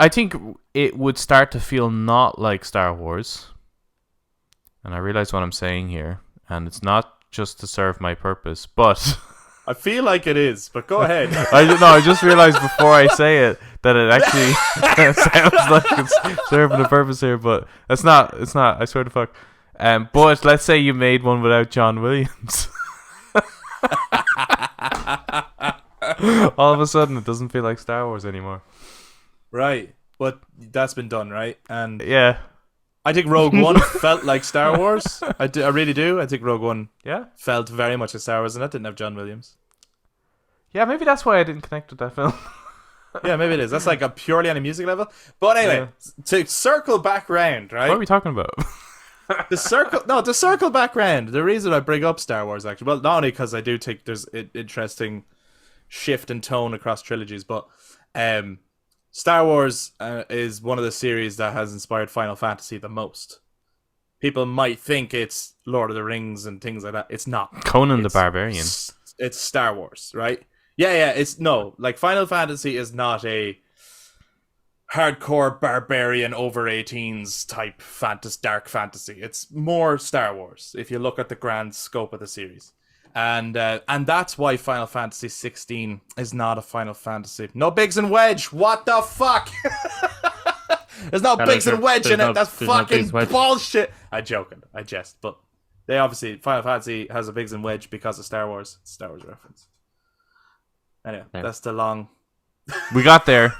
it would start to feel not like Star Wars. And I realize what I'm saying here, and it's not just to serve my purpose, but I feel like it is, but go ahead. I just realized before I say it that it actually sounds like it's serving a purpose here, but it's not. I swear to fuck. But let's say you made one without John Williams. All of a sudden, it doesn't feel like Star Wars anymore. Right, but that's been done, right? And Yeah. I think Rogue One felt like Star Wars. I really do. I think Rogue One Yeah. felt very much like Star Wars, and that didn't have John Williams. Yeah, maybe that's why I didn't connect with that film. Yeah, maybe it is. That's like a purely on a music level. But anyway, to circle back round, right? What are we talking about? To circle back round. The reason I bring up Star Wars, actually, well, not only because I do think there's an interesting shift in tone across trilogies, but Star Wars is one of the series that has inspired Final Fantasy the most. People might think it's Lord of the Rings and things like that. It's not. Conan the Barbarian. It's Star Wars, right? Yeah. It's no, like Final Fantasy is not a hardcore barbarian over 18s type dark fantasy. It's more Star Wars if you look at the grand scope of the series. And that's why Final Fantasy 16 is not a Final Fantasy. No Biggs and Wedge. What the fuck? There's no Biggs and Wedge in it. That's fucking bullshit. I'm joking. I jest. But they obviously, Final Fantasy has a Biggs and Wedge because of Star Wars. It's a Star Wars reference. Anyway, that's the long. We got there.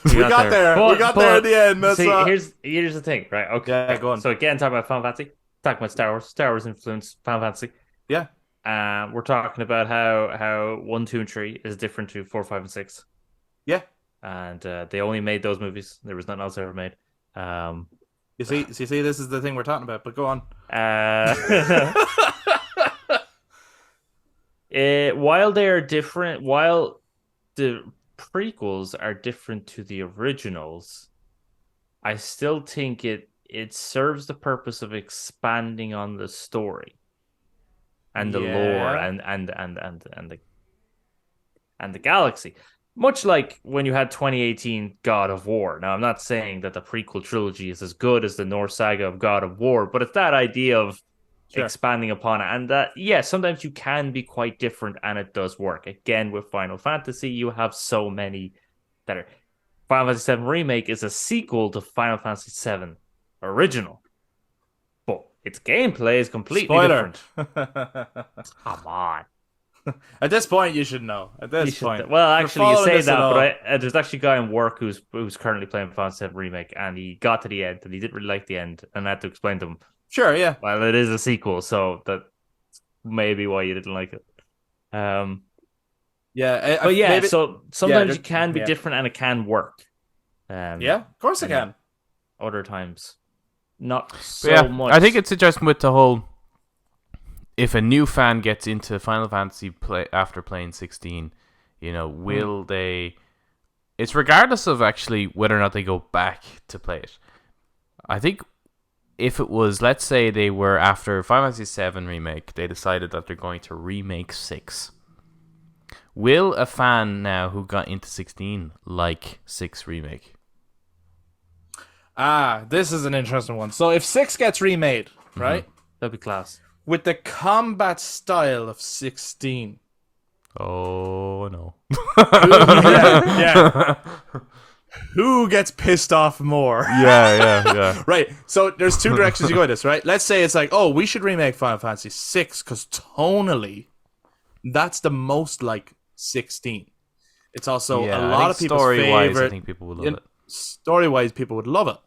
We got there. We got there at the end. That's here's the thing, right? Okay, yeah, go on. So again, talking about Final Fantasy, talking about Star Wars. Star Wars influenced Final Fantasy. Yeah. We're talking about how 1, 2, and 3 is different to 4, 5, and 6. Yeah. And they only made those movies. There was nothing else ever made. You see, this is the thing we're talking about. But go on. While they are different, while the prequels are different to the originals, I still think it serves the purpose of expanding on the story and the lore and the galaxy. Much like when you had 2018 God of War. Now, I'm not saying that the prequel trilogy is as good as the Norse saga of God of War, but it's that idea of expanding upon it. And that, sometimes you can be quite different and it does work. Again, with Final Fantasy, you have so many that are... Final Fantasy VII Remake is a sequel to Final Fantasy VII Original. But its gameplay is completely different. Come on. At this point, you should know. At this point. Well, actually, you say that, but there's actually a guy in work who's currently playing Final Fantasy VII Remake, and he got to the end, and he didn't really like the end, and I had to explain to him. Sure, yeah. Well, it is a sequel, so that may be why you didn't like it. So sometimes you can be different, and it can work. Of course it can. Other times, not so much. I think it's interesting with the whole... If a new fan gets into Final Fantasy after playing 16, will they... It's regardless of actually whether or not they go back to play it. I think if it was, let's say they were after Final Fantasy VII Remake, they decided that they're going to remake 6. Will a fan now who got into 16 like 6 Remake? This is an interesting one. So if 6 gets remade, right? That'd be class. With the combat style of 16. Oh, no. Yeah. Who gets pissed off more? Yeah. Right. So there's two directions you go with this, right? Let's say it's like, we should remake Final Fantasy 6 because tonally, that's the most like 16. It's also a lot of people's favorite. I think people would love it. Story-wise, people would love it.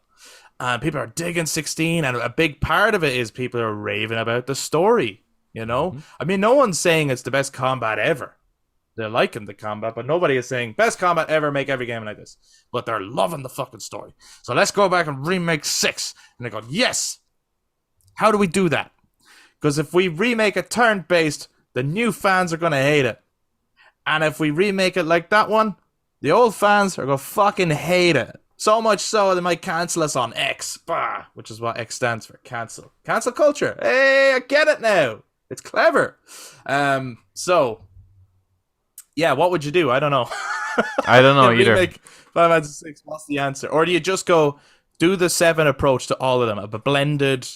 And people are digging 16, and a big part of it is people are raving about the story, I mean, no one's saying it's the best combat ever. They're liking the combat, but nobody is saying, best combat ever, make every game like this. But they're loving the fucking story. So let's go back and remake 6. And they go, yes! How do we do that? Because if we remake a turn-based the new fans are gonna hate it. And if we remake it like that one, the old fans are gonna fucking hate it. So much so they might cancel us on X, which is what X stands for. Cancel. Cancel culture. Hey, I get it now. It's clever. So, yeah, what would you do? I don't know. I don't know either. Remake Final Fantasy VI, what's the answer? Or do you just go do the 7 approach to all of them, a blended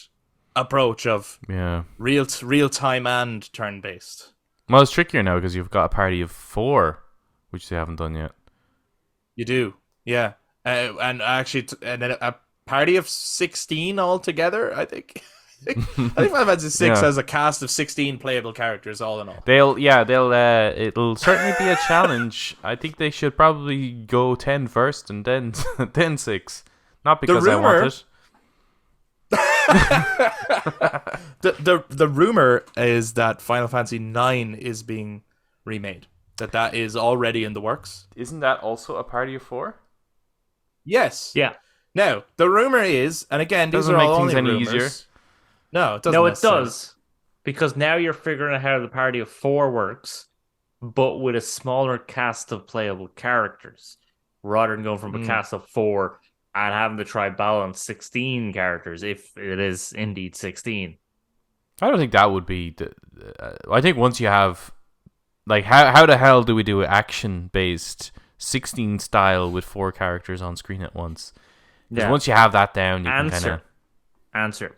approach of real time and turn based? Well, it's trickier now because you've got a party of 4, which they haven't done yet. You do, yeah. And actually, and then a party of 16 altogether, I think. I think Final Fantasy VI has a cast of 16 playable characters, all in all. It'll certainly be a challenge. I think they should probably go 10 first and then 6. Not because I want it. the rumor is that Final Fantasy IX is being remade. That is already in the works. Isn't that also a party of 4? Yes. Yeah. Now the rumor is, and again, these doesn't are make all things only any rumors. easier. No, it doesn't. No, it does, because now you're figuring out how the party of 4 works, but with a smaller cast of playable characters, rather than going from a cast of 4 and having to try balance 16 characters, if it is indeed 16. I don't think that would be. I think once you have, like, how the hell do we do an action-based 16 style with 4 characters on screen at once? Because once you have that down, you can kind of answer.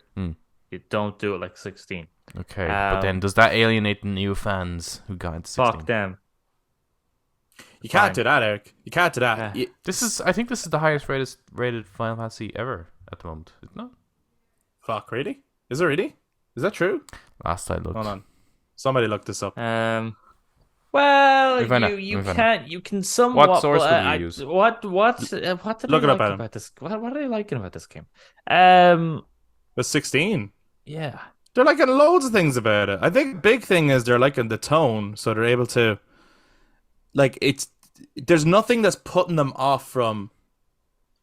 You don't do it like 16. Okay, but then does that alienate the new fans who got into 16? Fuck them. You can't do that, Eric. You can't do that. Yeah. I think this is the highest rated Final Fantasy ever at the moment, isn't it? Fuck, really? Is it really? Is that true? Last I looked. Hold on. Somebody look this up. Well, you can somewhat. What source would you use? What did Look I it up, like Adam. about this? What are they liking about this game? The 16. Yeah. They're liking loads of things about it. I think the big thing is they're liking the tone, so they're able to, like, there's nothing that's putting them off from,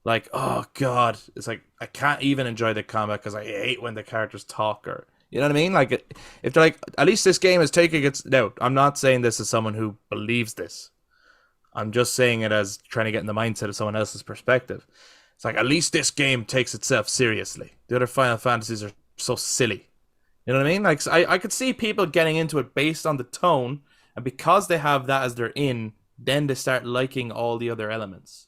like, oh god, it's like I can't even enjoy the combat because I hate when the characters talk, or you know what I mean? Like, if they're like, at least this game is taking its. No, I'm not saying this as someone who believes this. I'm just saying it as trying to get in the mindset of someone else's perspective. It's like, at least this game takes itself seriously. The other Final Fantasies are so silly. You know what I mean? Like, I could see people getting into it based on the tone, and because they have that as their then they start liking all the other elements.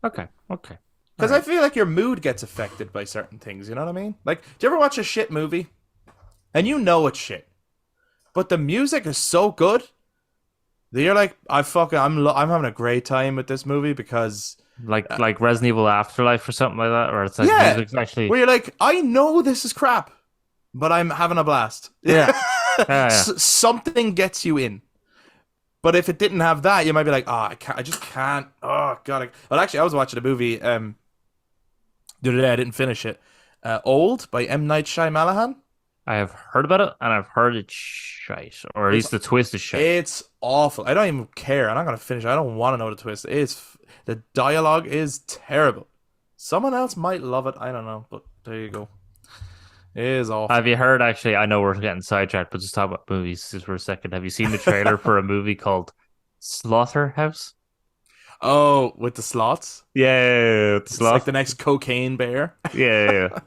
Okay. Because I feel like your mood gets affected by certain things, you know what I mean? Like, do you ever watch a shit movie? And you know it's shit. But the music is so good that you're like, I'm having a great time with this movie because... Like Resident Evil Afterlife or something like that? Or it's like music's actually... Where you're like, I know this is crap, but I'm having a blast. Yeah. Something gets you in. But if it didn't have that, you might be like, I just can't. Oh, God. Well, actually, I was watching a movie the other day. I didn't finish it. Old by M. Night Shyamalan. I have heard about it, and I've heard it's shite. Or at least the twist is shite. It's awful. I don't even care. I'm not going to finish it. I don't want to know the twist. The dialogue is terrible. Someone else might love it. I don't know. But there you go. It is awful. Have you heard, actually, I know we're getting sidetracked, but just talk about movies just for a second. Have you seen the trailer for a movie called Slaughterhouse? Oh, with the sloths? Yeah, It's like the next Cocaine Bear. Yeah.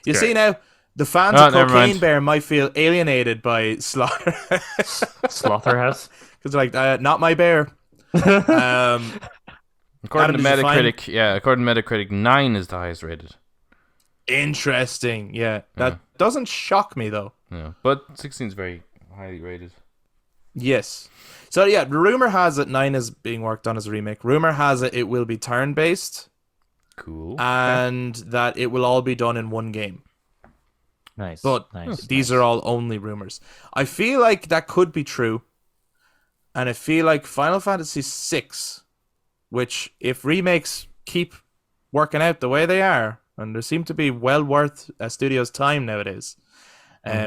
You see now, the fans of Cocaine Bear might feel alienated by Slaughterhouse. Slaughterhouse? Because they're like, not my bear. According to Metacritic, 9 is the highest rated. Interesting. Yeah. That doesn't shock me, though. Yeah. But 16 is very highly rated. Yes. So, yeah, rumor has it 9 is being worked on as a remake. Rumor has it will be turn-based. Cool. And that it will all be done in one game. Nice. But these are all only rumors. I feel like that could be true. And I feel like Final Fantasy VI, which if remakes keep working out the way they are, and they seem to be well worth a studio's time nowadays.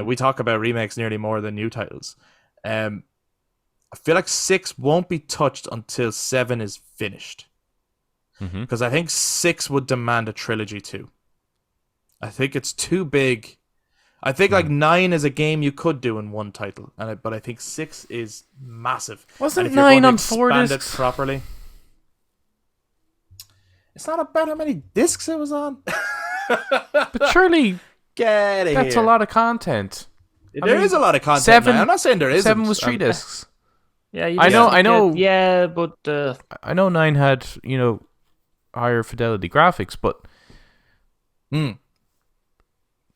We talk about remakes nearly more than new titles. I feel like 6 won't be touched until 7 is finished. Because I think 6 would demand a trilogy too. I think it's too big I think like 9 is a game you could do in one title, but I think 6 is massive. Wasn't And if you're 9 going to on 4 expand discs? it properly? It's not about how many discs it was on. But surely Get it that's here. a lot of content. There is a lot of content. 7 now. I'm not saying there isn't. 7 was 3 discs. Yeah, you I just know. get- yeah, but I know 9 had, higher fidelity graphics, but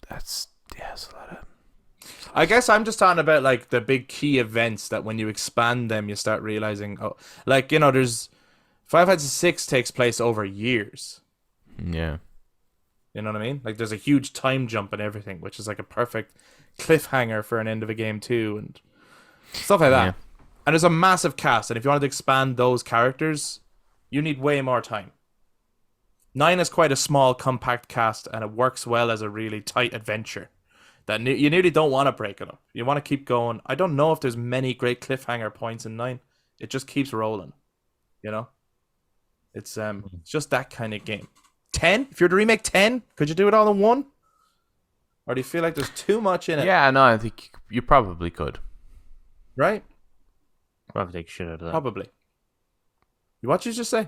that's a lot of. I guess I'm just talking about like the big key events that when you expand them, you start realizing. Oh, like there's Final Fantasy 6 takes place over years. Yeah. You know what I mean? Like there's a huge time jump and everything, which is like a perfect cliffhanger for an end of a game too, and stuff like that. Yeah. And there's a massive cast, and if you wanted to expand those characters, you need way more time. 9 is quite a small, compact cast, and it works well as a really tight adventure. That you nearly don't want to break it up. You want to keep going. I don't know if there's many great cliffhanger points in 9. It just keeps rolling. It's just that kind of game. 10? If you were to remake 10, could you do it all in one? Or do you feel like there's too much in it? Yeah, no, I think you probably could. Right? probably take shit out of that. Probably. What did you just say?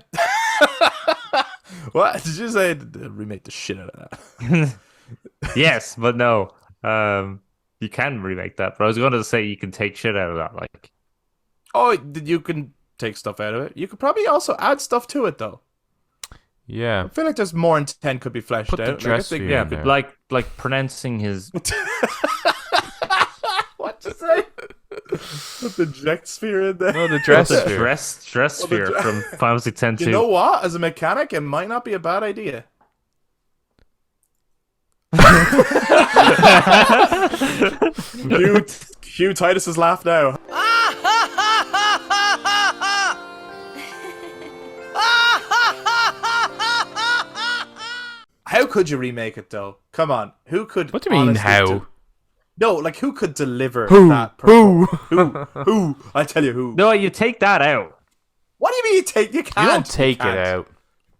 What did you say? Remake the shit out of that. Yes, but no. You can remake that, but I was going to say you can take shit out of that. Like, Oh, you can take stuff out of it. You could probably also add stuff to it, though. Yeah. I feel like there's more intent could be fleshed Put the out. dress Like, I think- sphere yeah, in but there. like pronouncing his What to say? Put the jet sphere in there. No, the dress the sphere. dress sphere from Final Fantasy X. You know what? As a mechanic, it might not be a bad idea. Hugh Titus's laugh now. How could you remake it though? Come on, who could? What do you mean, honestly how? No, like who could deliver Who? that? Who? Who? I tell you who. No, you take that out. What do you mean you take? You can't. You don't take You it can't. out.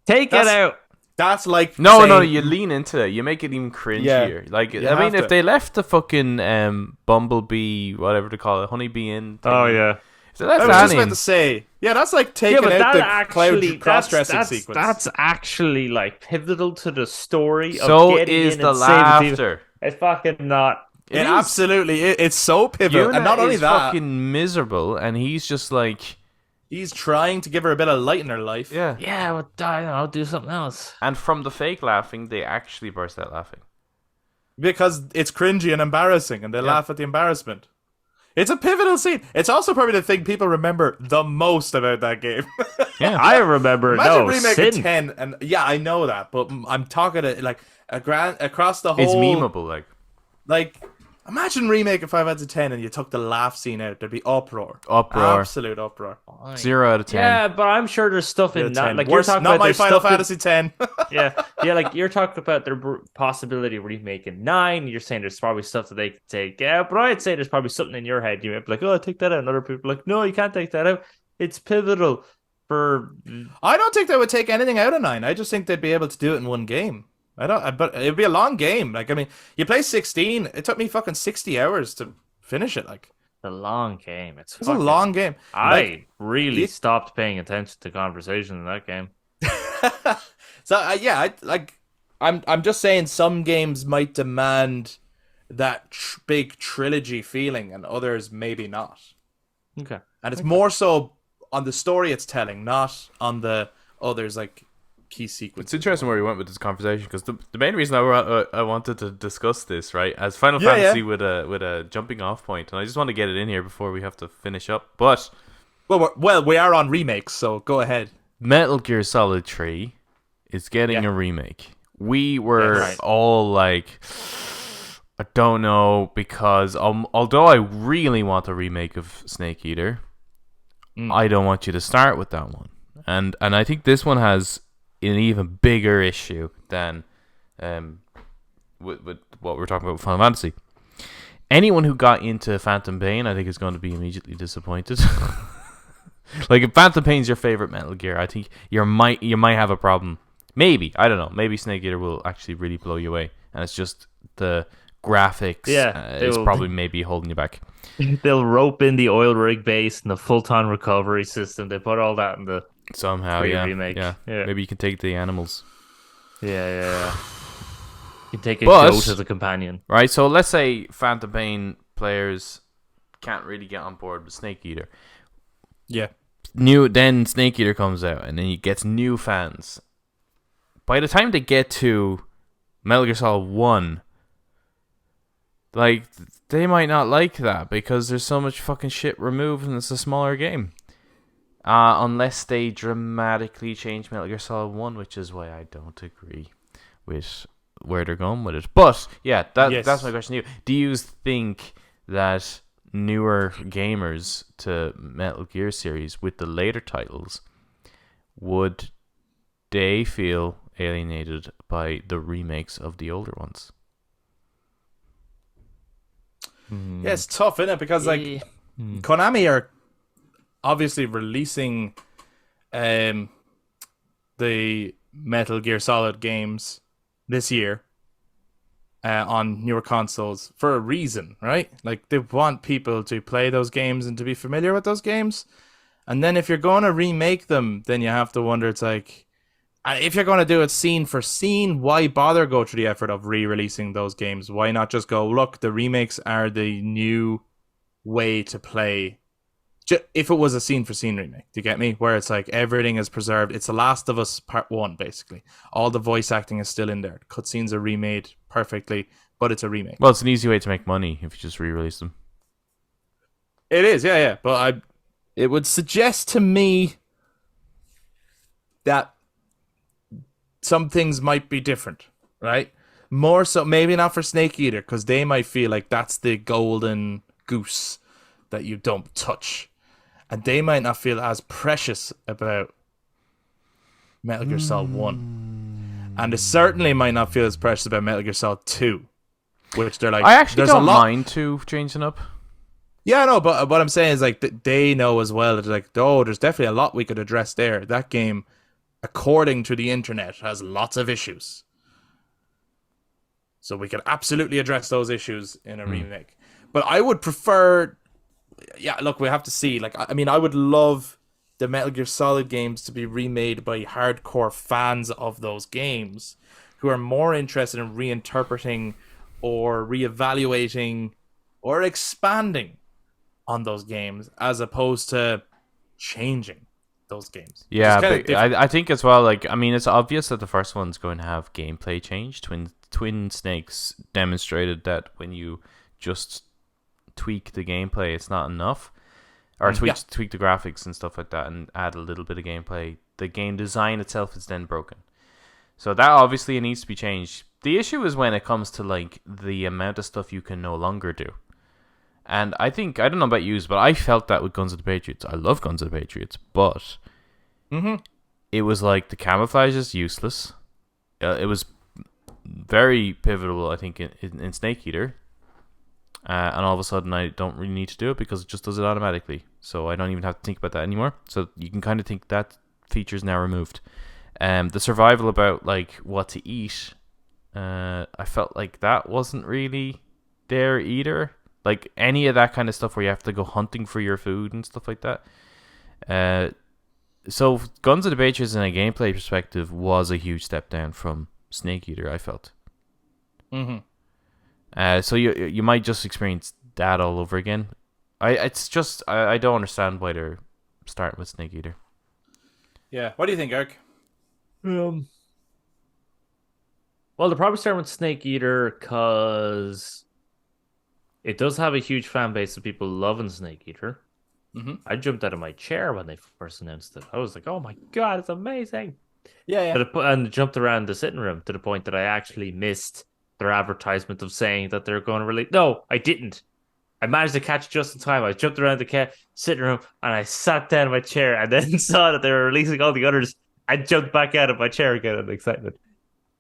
Take That's- it out. That's like No, saying, no, you lean into it. You make it even cringier. Like, You I mean, have if to. they left the fucking bumblebee, whatever they call it, honeybee in. Oh thingy, yeah. If they left I was that just in, about to say, yeah, that's like Yeah, taking but out that the cloud actually cross-dressing that's sequence. that's actually like pivotal to the story. so of getting is in the and saving people. laughter. It's fucking not. It is. absolutely, it's so pivotal, Yuna and not only is that, fucking miserable, and he's just like, he's trying to give her a bit of light in her life. yeah. Yeah, but I'll do something else. And from the fake laughing, they actually burst out laughing. Because it's cringy and embarrassing, and they laugh at the embarrassment. It's a pivotal scene. It's also probably the thing people remember the most about that game. Yeah. I remember Imagine no remaking sin. 10, and yeah, I know that, but I'm talking like across the whole. It's memeable, Like, imagine remaking 5 out of 10 and you took the laugh scene out. There'd be uproar. Uproar. Absolute uproar. 0 out of 10. Yeah, but I'm sure there's stuff in that. 10. Like Worse, you're talking not about my there's Final stuff in- Fantasy 10. yeah, like you're talking about their possibility of remaking 9. You're saying there's probably stuff that they could take out, but I'd say there's probably something in your head. You might be like, "Oh, take that out," and other people are like, "No, you can't take that out. It's pivotal for." I don't think they would take anything out of 9. I just think they'd be able to do it in one game. But it'd be a long game. Like, I mean, you play 16. It took me fucking 60 hours to finish it. Like, The long game. It's it's a long game. I really you- stopped paying attention to conversation in that game. So yeah, I'm just saying some games might demand that big trilogy feeling, and others maybe not. Okay. And it's more so on the story it's telling, not on the others like key sequences. It's interesting where we went with this conversation because the main reason I wanted to discuss this, right, as Final Yeah, Fantasy with a jumping off point, and I just want to get it in here before we have to finish up. But Well, we are on remakes, so go ahead. Metal Gear Solid 3 is getting Yeah. a remake. We were right. all like, I don't know, because although I really want a remake of Snake Eater, I don't want you to start with that one. And I think this one has an even bigger issue than with what we're talking about with Final Fantasy. Anyone who got into Phantom Pain, I think, is going to be immediately disappointed. Like, if Phantom Pain's your favorite Metal Gear, I think you might have a problem. Maybe, I don't know. Maybe Snake Eater will actually really blow you away, and it's just the graphics Yeah, is probably maybe holding you back. they'll rope in the oil rig base and the full-time recovery system. They put all that in the Somehow, free yeah, remake. yeah. Yeah, Maybe you can take the animals. yeah. You can take a goat But as a companion. right, so let's say Phantom Pain players can't really get on board with Snake Eater. Yeah. Then Snake Eater comes out, and then he gets new fans. By the time they get to Metal Gear Solid 1, like, they might not like that because there's so much fucking shit removed and it's a smaller game. Unless they dramatically change Metal Gear Solid 1, which is why I don't agree with where they're going with it. But, yeah, that's my question to you. Do you think that newer gamers to Metal Gear series with the later titles, would they feel alienated by the remakes of the older ones? Yeah, it's tough, isn't it? Because like Konami are obviously releasing the Metal Gear Solid games this year on newer consoles for a reason, right? Like they want people to play those games and to be familiar with those games. And then if you're going to remake them, then you have to wonder, it's like, if you're going to do it scene for scene, why bother go through the effort of re-releasing those games? Why not just go, look, the remakes are the new way to play. If it was a scene for scene remake, do you get me? Where it's like everything is preserved. It's The Last of Us Part 1, basically. All the voice acting is still in there. Cutscenes are remade perfectly, but it's a remake. Well, it's an easy way to make money if you just re-release them. It is, yeah. But it would suggest to me that some things might be different, right? More so, maybe not for Snake Eater, because they might feel like that's the golden goose that you don't touch. And they might not feel as precious about Metal Gear Solid 1. And they certainly might not feel as precious about Metal Gear Solid 2. Which they're like, I actually there's don't a lot. mind to changing up. Yeah, no, but what I'm saying is like they know as well. It's like, oh, there's definitely a lot we could address there. That game, according to the internet, has lots of issues. So we could absolutely address those issues in a remake. But I would prefer... Yeah, look, we have to see. Like, I mean, I would love the Metal Gear Solid games to be remade by hardcore fans of those games who are more interested in reinterpreting or reevaluating or expanding on those games as opposed to changing those games. Yeah, but I think as well, like, I mean, it's obvious that the first one's going to have gameplay change. Twin Snakes demonstrated that when you just tweak the gameplay, it's not enough. Or tweak the graphics and stuff like that and add a little bit of gameplay. The game design itself is then broken. So that obviously needs to be changed. The issue is when it comes to like the amount of stuff you can no longer do. And I think, I don't know about you, but I felt that with Guns of the Patriots. I love Guns of the Patriots, but it was like the camouflage is useless. It was very pivotal, I think, in Snake Eater. And all of a sudden I don't really need to do it because it just does it automatically. So I don't even have to think about that anymore. So you can kind of think that feature is now removed. The survival about like what to eat, I felt like that wasn't really there either. Like any of that kind of stuff where you have to go hunting for your food and stuff like that. So Guns of the Patriots in a gameplay perspective was a huge step down from Snake Eater, I felt. So you might just experience that all over again. I don't understand why they're starting with Snake Eater. Yeah, what do you think, Eric? Well, they're probably starting with Snake Eater because it does have a huge fan base of people loving Snake Eater. I jumped out of my chair when they first announced it. I was like, "Oh my god, it's amazing!" Yeah. And jumped around the sitting room to the point that I actually missed their advertisement of saying that they're going to release. No, I didn't. I managed to catch just in time. I jumped around the sitting room and I sat down in my chair and then saw that they were releasing all the others. I jumped back out of my chair again in excitement.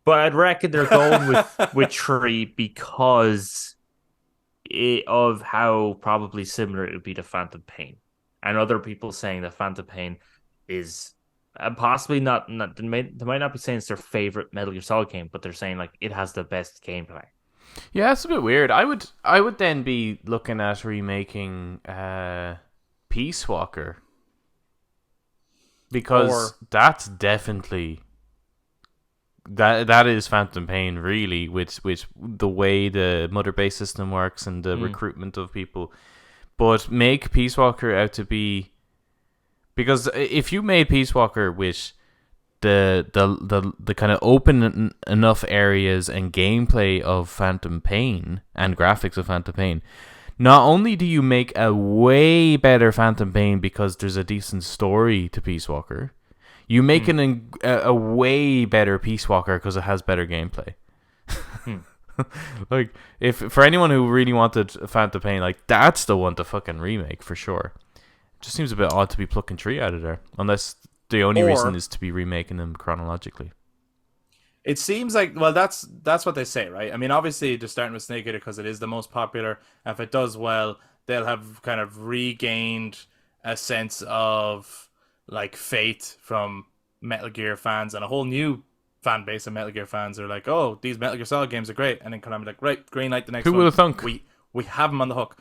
But I'd reckon they're going with 3 because of how probably similar it would be to Phantom Pain. And other people saying that Phantom Pain is possibly not they might not be saying it's their favorite Metal Gear Solid game, but they're saying like it has the best gameplay. Yeah, it's a bit weird. I would then be looking at remaking Peace Walker, because that's definitely that is Phantom Pain, really, with the way the mother base system works and the recruitment of people. But make Peace Walker out to be, because if you made Peace Walker with the kind of open enough areas and gameplay of Phantom Pain and graphics of Phantom Pain, not only do you make a way better Phantom Pain because there's a decent story to Peace Walker, you make a way better Peace Walker because it has better gameplay. Like, if for anyone who really wanted Phantom Pain, like, that's the one to fucking remake for sure. It just seems a bit odd to be plucking 3 out of there, unless the only reason is to be remaking them chronologically. It seems like, well, that's what they say, right? I mean, obviously they're starting with Snake Eater because it is the most popular. If it does well, they'll have kind of regained a sense of like faith from Metal Gear fans, and a whole new fan base of Metal Gear fans are like, oh, these Metal Gear Solid games are great, and then Konami like, right, green light the next one. Who would have thunk? We have them on the hook.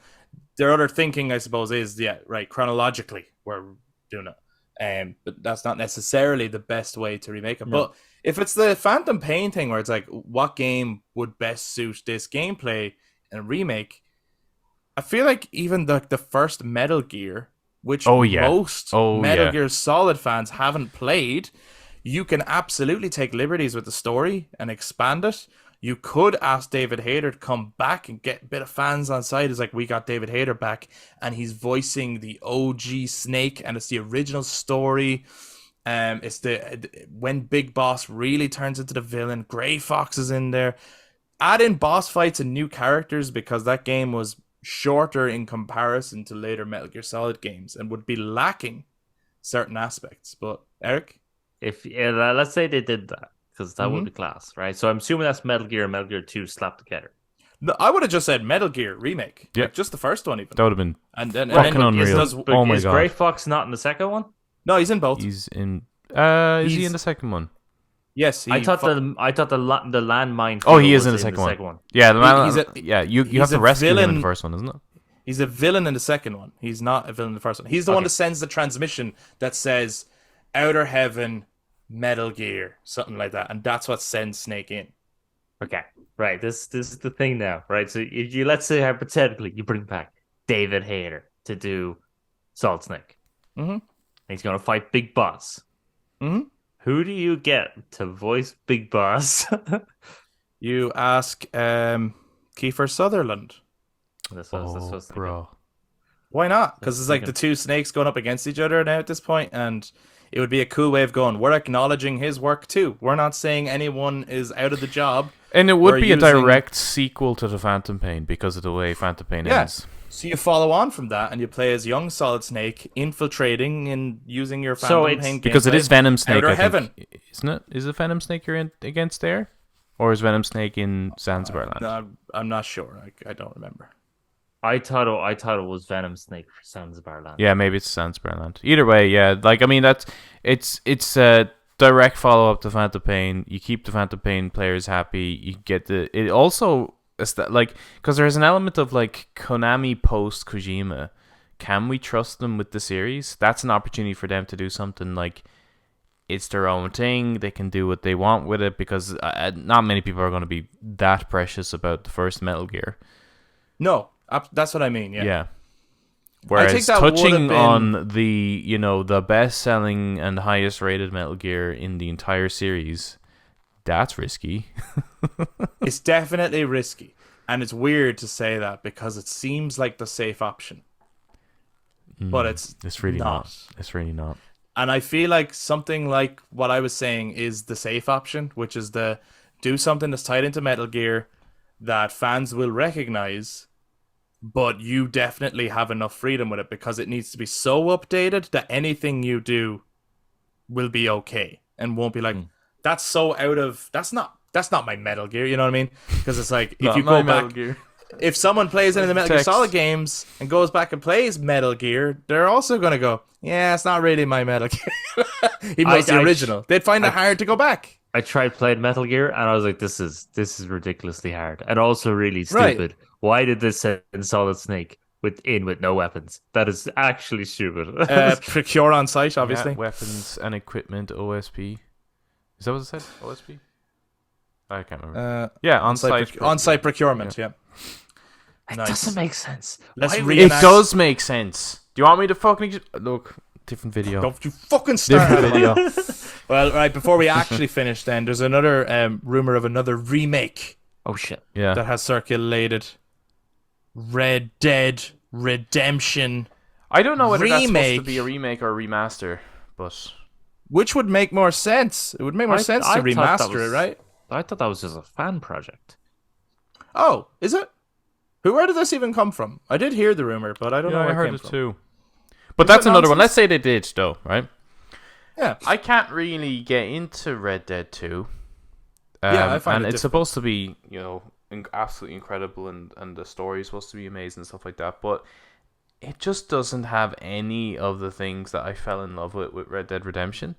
Their other thinking, I suppose, is right, chronologically we're doing it. But that's not necessarily the best way to remake it. No. But if it's the Phantom Pain thing where it's like, what game would best suit this gameplay in a remake? I feel like even the first Metal Gear, which most Metal Gear Solid fans haven't played, you can absolutely take liberties with the story and expand it. You could ask David Hayter to come back and get a bit of fans on side. It's like, we got David Hayter back, and he's voicing the OG Snake, and it's the original story. It's when Big Boss really turns into the villain. Grey Fox is in there. Add in boss fights and new characters, because that game was shorter in comparison to later Metal Gear Solid games and would be lacking certain aspects. But Eric, if let's say they did that, because that would be class, right? So I'm assuming that's Metal Gear and Metal Gear 2 slapped together. No, I would have just said Metal Gear Remake. Yeah, like just the first one even. That would have been fucking unreal. Is Grey Fox not in the second one? No, he's in both. He's in. Is he in the second one? Yes, I thought the landmine. Oh, he is in the second one. Yeah, you have to rescue him in the first one, isn't it? He's a villain in the second one. He's not a villain in the first one. He's the one that sends the transmission that says Outer Heaven, Metal Gear, something like that, and that's what sends Snake in. Okay, right. This is the thing now, right? So if you, let's say hypothetically, you bring back David Hayter to do Solid Snake. Mm-hmm. He's gonna fight Big Boss. Mm-hmm. Who do you get to voice Big Boss? You ask Kiefer Sutherland. That's bro. Why not? Because it's like the two snakes going up against each other now at this point, and it would be a cool way of going, we're acknowledging his work too. We're not saying anyone is out of the job. And it would be a direct sequel to the Phantom Pain because of the way Phantom Pain ends. So you follow on from that, and you play as young Solid Snake infiltrating and using your Phantom Pain because it is Venom Snake. Outer Heaven, isn't it? Is it Venom Snake you're against there, or is Venom Snake in Zanzibar Land? No, I'm not sure. I don't remember. I thought it was Venom Snake for Zanzibar Land. Yeah, maybe it's Zanzibar Land. Either way, yeah. Like, I mean, it's a direct follow up to Phantom Pain. You keep the Phantom Pain players happy. You get it also. Like, because there's an element of like Konami post Kojima. Can we trust them with the series? That's an opportunity for them to do something like it's their own thing. They can do what they want with it because not many people are going to be that precious about the first Metal Gear. No, that's what I mean. Yeah. Whereas touching on the the best selling and highest rated Metal Gear in the entire series. That's risky. It's definitely risky. And it's weird to say that because it seems like the safe option. But it's really not. It's really not. And I feel like something like what I was saying is the safe option, which is the do something that's tied into Metal Gear that fans will recognize, but you definitely have enough freedom with it because it needs to be so updated that anything you do will be okay and won't be like... That's so out of... That's not my Metal Gear, you know what I mean? Because it's like, if you go back... If someone plays any of the Metal Gear Solid games and goes back and plays Metal Gear, they're also going to go, yeah, it's not really my Metal Gear. Even though it's the original. They'd find it hard to go back. I tried playing Metal Gear and I was like, this is ridiculously hard and also really Right. stupid. Why did this send Solid Snake with no weapons? That is actually stupid. Procure on site, Yeah, obviously. weapons and equipment OSP. Is that what it said? OSP? I can't remember. Yeah, on site. On-site procurement. Yeah. It Nice. doesn't make sense. Let's Why would- reenact. It does make sense. Do you want me to fucking look? Different video. Don't you fucking start. Different video. Well, right before we actually finish, then there's another rumor of another remake Oh shit. Yeah. that has circulated. Red Dead Redemption, I don't know whether that's supposed to remake. be a remake or a remaster, but which would make more sense. It would make more sense to I thought that remaster was- it, right? I thought that was just a fan project. Oh, is it? Where did this even come from? I did hear the rumor, but I don't know yeah, where I heard it came it from. too. But Is that's that another one. nonsense? Let's say they did, though, right? Yeah. I can't really get into Red Dead 2. Yeah, I find and it it's difficult. supposed to be, absolutely incredible, and the story is supposed to be amazing and stuff like that. But it just doesn't have any of the things that I fell in love with Red Dead Redemption.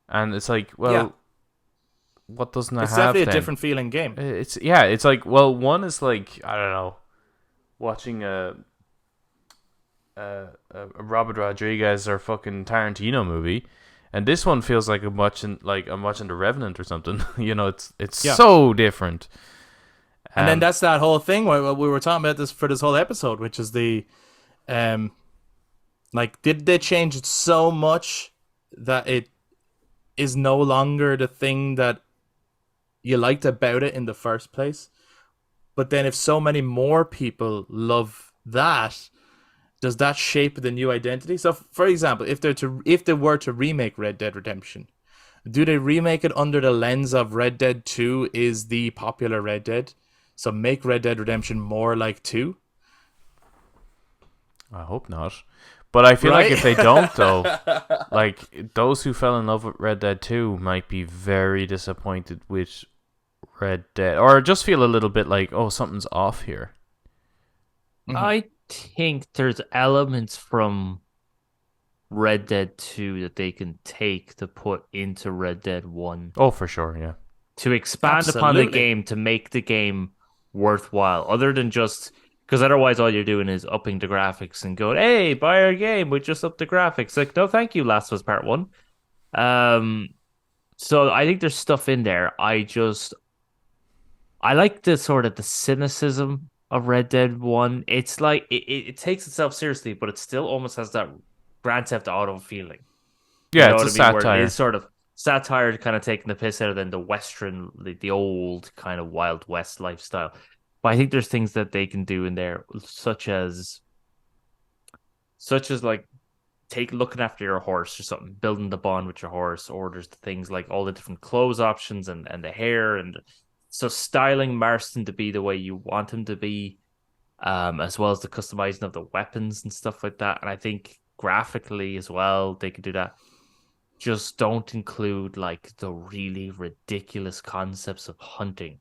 And it's like, well, Yeah. what doesn't it It's have? definitely a then? different feeling game. It's like, well, one is like, I don't know, watching a Robert Rodriguez or fucking Tarantino movie, and this one feels like I'm watching The Revenant or something. It's Yeah. so different. And then that's that whole thing where we were talking about this for this whole episode, which is the, did they change it so much that it is no longer the thing that you liked about it in the first place? But then if so many more people love that, does that shape the new identity? So, for example, if they were to remake Red Dead Redemption, do they remake it under the lens of Red Dead 2 is the popular Red Dead? So make Red Dead Redemption more like 2? I hope not. But I feel like Right? if they don't, though, like those who fell in love with Red Dead 2 might be very disappointed with Red Dead, or just feel a little bit like, oh, something's off here. Mhm. I think there's elements from Red Dead 2 that they can take to put into Red Dead 1 Oh, for sure, yeah. to expand upon the Absolutely. game to make the game worthwhile, other than just because otherwise all you're doing is upping the graphics and going, hey, buy our game, we just upped the graphics. Like, no, thank you, Last of Us Part 1. So I think there's stuff in there. I like the sort of the cynicism of Red Dead 1. It's like it takes itself seriously, but it still almost has that Grand Theft Auto feeling. Yeah, You know it's a what I mean? Where satire. it is sort of satire, kind of taking the piss out of then the Western, the old kind of Wild West lifestyle. But I think there's things that they can do in there, such as like looking after your horse or something, building the bond with your horse, or there's the things like all the different clothes options and the hair, and so styling Marston to be the way you want him to be, as well as the customizing of the weapons and stuff like that. And I think graphically as well, they could do that. Just don't include like the really ridiculous concepts of hunting.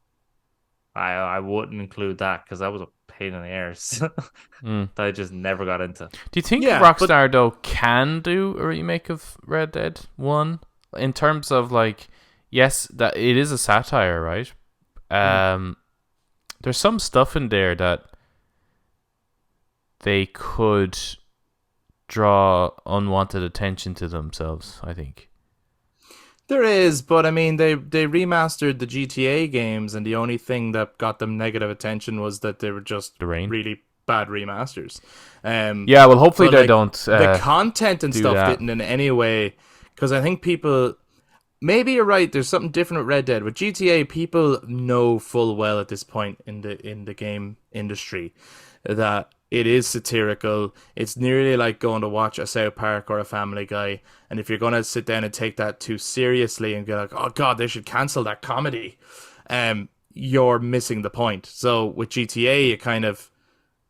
I wouldn't include that because that was a pain in the arse that I just never got into. Do you think Yeah, Rockstar, though, can do a remake of Red Dead 1? In terms of, like, yes, that it is a satire, right? There's some stuff in there that they could draw unwanted attention to themselves, I think. There is, but I mean, they remastered the GTA games, and the only thing that got them negative attention was that they were just The rain. really bad remasters. Yeah, well, hopefully but, they like, don't. The content and do stuff that. didn't in any way, because I think people. Maybe you're right. There's something different with Red Dead. With GTA, people know full well at this point in the game industry that it is satirical. It's nearly like going to watch a South Park or a Family Guy. And if you're going to sit down and take that too seriously and go like, oh God, they should cancel that comedy, you're missing the point. So with GTA, you kind of,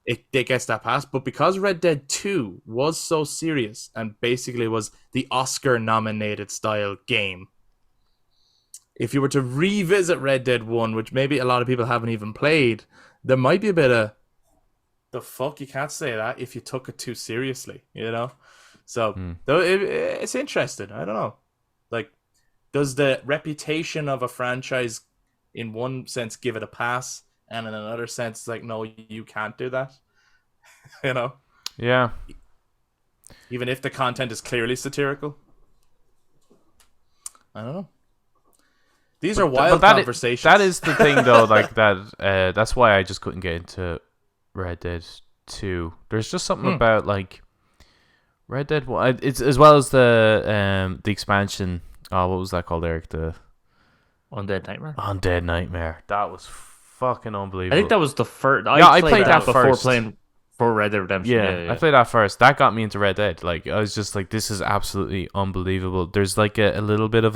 it gets that pass. But because Red Dead 2 was so serious and basically was the Oscar-nominated style game, if you were to revisit Red Dead 1, which maybe a lot of people haven't even played, there might be a bit of, the fuck, you can't say that if you took it too seriously, you know? So, though it's interesting. I don't know. Like, does the reputation of a franchise, in one sense, give it a pass, and in another sense, it's like, no, you can't do that. You know, Yeah. even if the content is clearly satirical. I don't know. These are wild conversations. That is the thing, though. Like that. That's why I just couldn't get into Red Dead 2. There's just something about like Red Dead 1. It's as well as the expansion. Oh, what was that called, Eric? The Undead Nightmare. Undead Nightmare. That was fucking unbelievable. I think that was the first. I played that before first. playing for Red Dead Redemption. Yeah, I played that first. That got me into Red Dead. Like I was just like, this is absolutely unbelievable. There's like a little bit of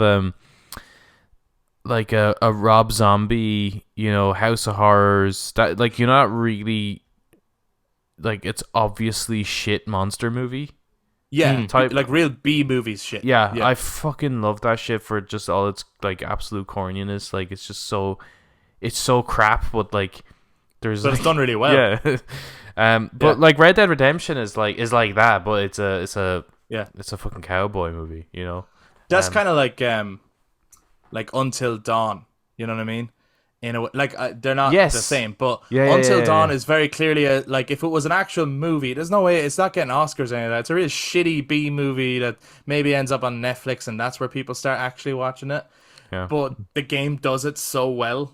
like a Rob Zombie, House of Horrors. That like you're not really like it's obviously shit monster movie. Yeah, type like real B movies shit. Yeah, I fucking love that shit for just all its like absolute corniness. Like it's just it's so crap, but like there's it's done really well. Yeah. But like Red Dead Redemption is like that, but it's a fucking cowboy movie, That's kind of like Until Dawn. You know what I mean? In a way, like they're not the same, but Until Dawn is very clearly like if it was an actual movie, there's no way it's not getting Oscars or any of that. It's a real shitty B movie that maybe ends up on Netflix, and that's where people start actually watching it. Yeah. But the game does it so well.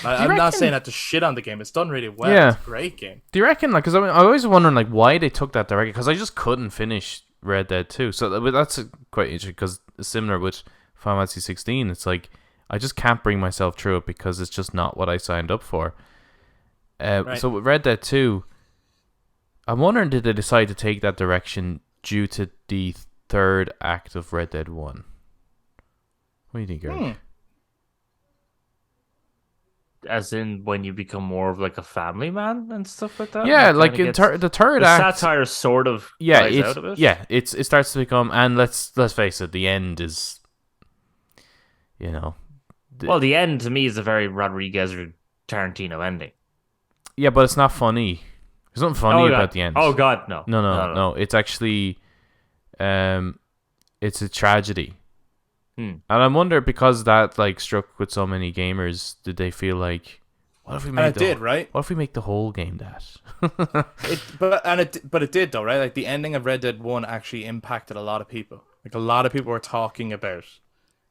I'm not saying that to shit on the game. It's done really well. Yeah. It's a great game. Do you reckon? Like, because I always wondering like why they took that direction. Because I just couldn't finish Red Dead 2. So that's quite interesting. Because similar with Final Fantasy 16, it's like I just can't bring myself through it because it's just not what I signed up for. Right. So with Red Dead 2, I'm wondering, did they decide to take that direction due to the third act of Red Dead 1? What do you think, Eric? As in when you become more of like a family man and stuff like that. Yeah, like the third act, satire sort of dies out of it. Yeah, it starts to become, and let's face it, the end is, Well, the end to me is a very Rodriguez or Tarantino ending. Yeah, but it's not funny. There's nothing funny about the end. Oh God, no. No. It's actually, it's a tragedy. And I wonder, because that like struck with so many gamers, did they feel like, what if we make right? What if we make the whole game that? But it did though, right? Like the ending of Red Dead 1 actually impacted a lot of people. Like a lot of people were talking about.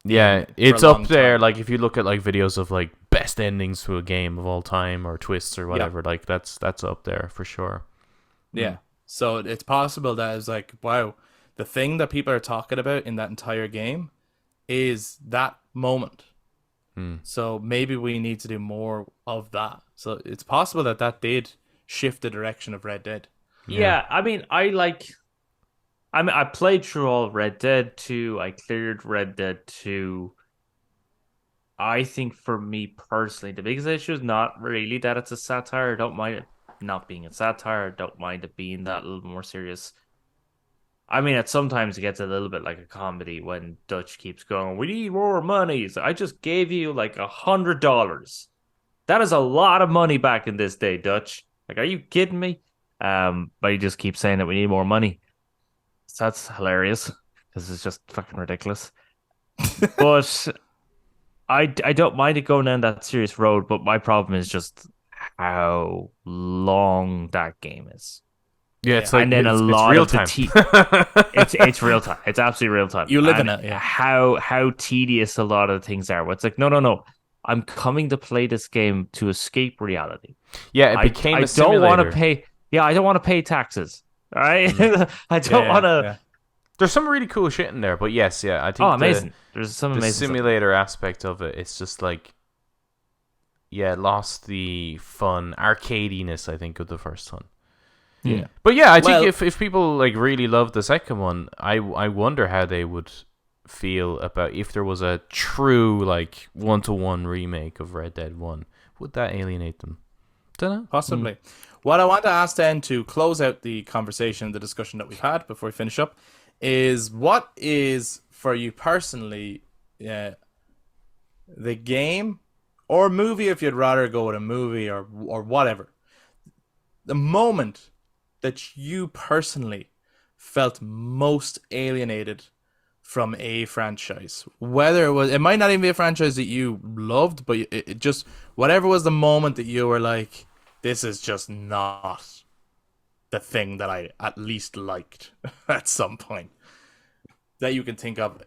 Yeah, it's up there. Like if you look at like videos of like best endings to a game of all time or twists or whatever, like that's up there for sure. Yeah. So it's possible that it's like, wow, the thing that people are talking about in that entire game is that moment. So maybe we need to do more of that. So it's possible that did shift the direction of Red Dead. Yeah, I mean, I played through all of Red Dead 2. I cleared Red Dead 2. I think for me personally, the biggest issue is not really that it's a satire. I don't mind it not being a satire. I don't mind it being that a little more serious. I mean, sometimes it gets a little bit like a comedy when Dutch keeps going, we need more money. So I just gave you like $100. That is a lot of money back in this day, Dutch. Like, are you kidding me? But he just keeps saying that we need more money. So that's hilarious because it's just fucking ridiculous. But I don't mind it going down that serious road. But my problem is just how long that game is. Yeah, it's like, and then it's lot real of the time. it's real time. It's absolutely real time. You live in it. Yeah. How tedious a lot of things are. Where it's like, no. I'm coming to play this game to escape reality. Yeah, it became a I simulator. don't want to pay. Yeah, I don't want to pay taxes. All right, I don't want to. Yeah. There's some really cool shit in there, but yes, I think amazing. There's some the amazing simulator aspect of it. It's just like, lost the fun arcadiness, I think, of the first one. Yeah, but yeah, I think if people like really love the second one, I wonder how they would feel about if there was a true like 1-to-1 remake of Red Dead 1. Would that alienate them? Don't know. Possibly. What I want to ask then to close out the conversation, the discussion that we've had before we finish up, is what is for you personally the game or movie, if you'd rather go with a movie or whatever, the moment that you personally felt most alienated from a franchise. Whether it might not even be a franchise that you loved, but it just, whatever was the moment that you were like, this is just not the thing that I at least liked at some point that you can think of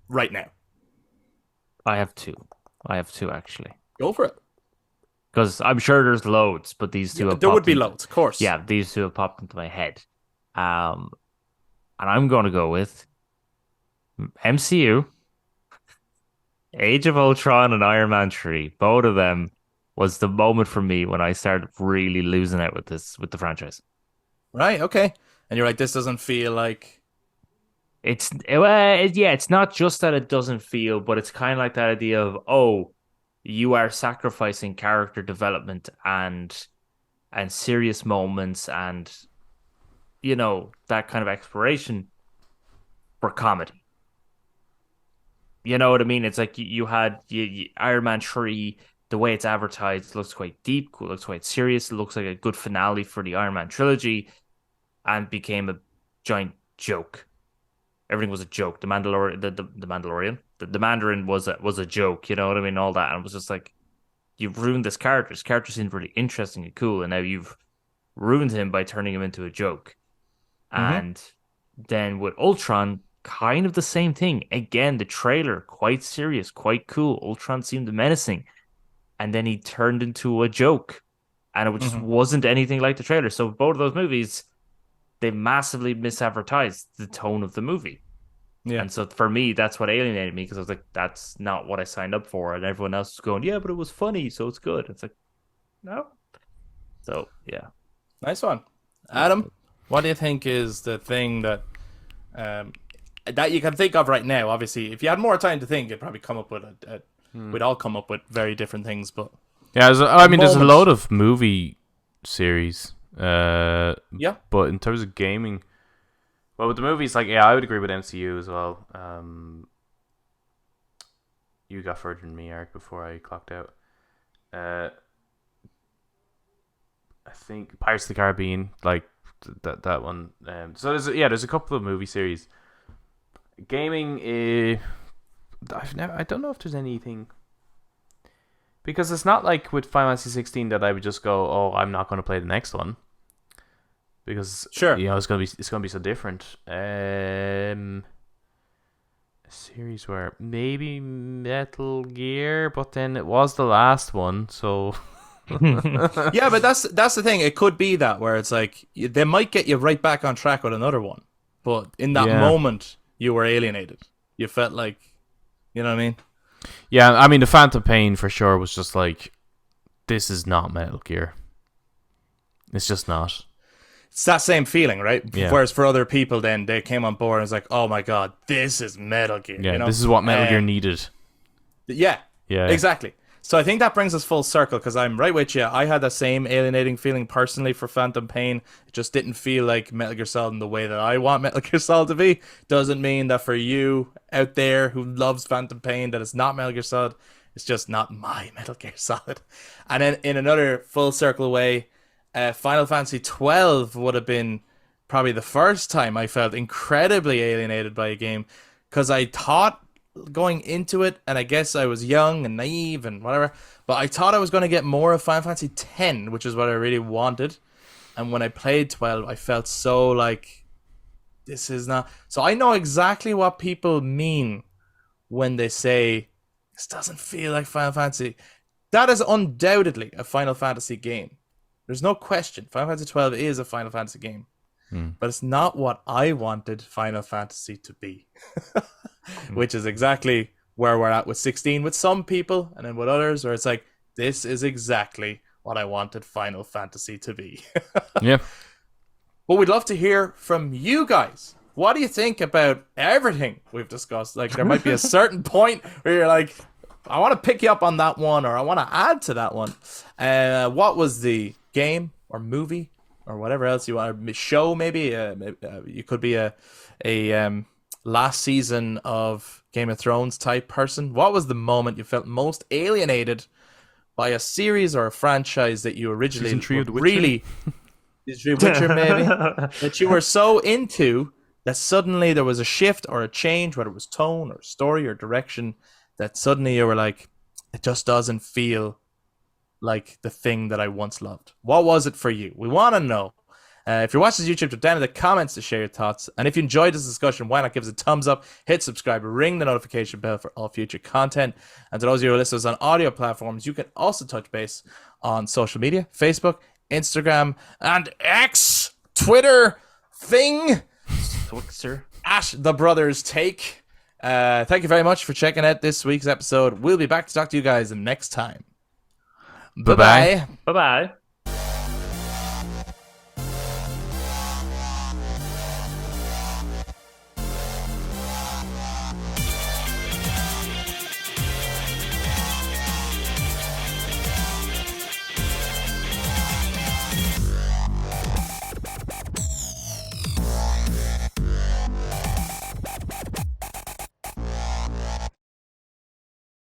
right now. I have two. Actually. Go for it. Because I'm sure there's loads, but these two have There would popped be into- loads, of course. Yeah, these two have popped into my head. And I'm going to go with MCU, Age of Ultron, and Iron Man 3. Both of them was the moment for me when I started really losing out with the franchise. Right, okay. And you're like, this doesn't feel like... It's not just that it doesn't feel, but it's kind of like that idea of, oh, you are sacrificing character development and serious moments and that kind of exploration for comedy. You know what I mean? It's like you had Iron Man 3, the way it's advertised looks quite deep, looks quite serious, it looks like a good finale for the Iron Man trilogy, and became a giant joke. Everything was a joke. The Mandalorian, the Mandalorian, the Mandarin was a joke. You know what I mean? All that, and it was just like, you've ruined this character. This character seemed really interesting and cool, and now you've ruined him by turning him into a joke. And then with Ultron, kind of the same thing. Again, the trailer, quite serious, quite cool. Ultron seemed menacing, and then he turned into a joke, and it just wasn't anything like the trailer. So both of those movies, they massively misadvertised the tone of the movie. Yeah. And so for me, that's what alienated me, because I was like, that's not what I signed up for. And everyone else was going, yeah, but it was funny, so it's good. It's like, no. So, yeah. Nice one. Adam, what do you think is the thing that that you can think of right now? Obviously, if you had more time to think, you'd probably come up with we'd all come up with very different things, but... Yeah, there's a load of movie series. Yeah. But in terms of gaming, well, with the movies, like, yeah, I would agree with MCU as well. You got further than me, Eric, before I clocked out. I think Pirates of the Caribbean, like that one. So there's a couple of movie series. Gaming, I don't know if there's anything, because it's not like with Final Fantasy 16 that I would just go, oh, I'm not going to play the next one, because sure, it's gonna be so different. A series where maybe Metal Gear, but then it was the last one, so. Yeah, but that's the thing. It could be that where it's like they might get you right back on track with another one, but in that moment you were alienated. You felt like, you know what I mean? Yeah, I mean, the Phantom Pain for sure was just like, this is not Metal Gear. It's just not. It's that same feeling, right? Yeah. Whereas for other people, then they came on board and was like, oh my god, this is Metal Gear. Yeah, you know? This is what Metal Gear needed. Yeah, yeah, exactly. So I think that brings us full circle, because I'm right with you. I had the same alienating feeling personally for Phantom Pain. It just didn't feel like Metal Gear Solid in the way that I want Metal Gear Solid to be. Doesn't mean that for you out there who loves Phantom Pain that it's not Metal Gear Solid. It's just not my Metal Gear Solid. And then in another full circle way, Final Fantasy 12 would have been probably the first time I felt incredibly alienated by a game, because I thought going into it, and I guess I was young and naive and whatever, but I thought I was going to get more of Final Fantasy 10, which is what I really wanted. And when I played 12, I felt so like, this is not... So I know exactly what people mean when they say, this doesn't feel like Final Fantasy. That is undoubtedly a Final Fantasy game. There's no question. Final Fantasy 12 is a Final Fantasy game. But it's not what I wanted Final Fantasy to be. Which is exactly where we're at with 16 with some people, and then with others where it's like, this is exactly what I wanted Final Fantasy to be. Yeah. But we'd love to hear from you guys. What do you think about everything we've discussed? Like, there might be a certain point where you're like, I want to pick you up on that one, or I want to add to that one. What was the game or movie or whatever else you want? Show, maybe? You could be a last season of Game of Thrones type person. What was the moment you felt most alienated by a series or a franchise that you originally Season 3 of The Witcher? really... Witcher, maybe? That you were so into that suddenly there was a shift or a change, whether it was tone or story or direction, that suddenly you were like, it just doesn't feel like the thing that I once loved? What was it for you? We want to know. If you're watching this YouTube, drop down in the comments to share your thoughts. And if you enjoyed this discussion, why not give us a thumbs up, hit subscribe, ring the notification bell for all future content. And to those of you who are listeners on audio platforms, you can also touch base on social media, Facebook, Instagram, and X, Twitter thing, Twixer. at The Brothers Take. Thank you very much for checking out this week's episode. We'll be back to talk to you guys next time. Bye-bye. Bye-bye.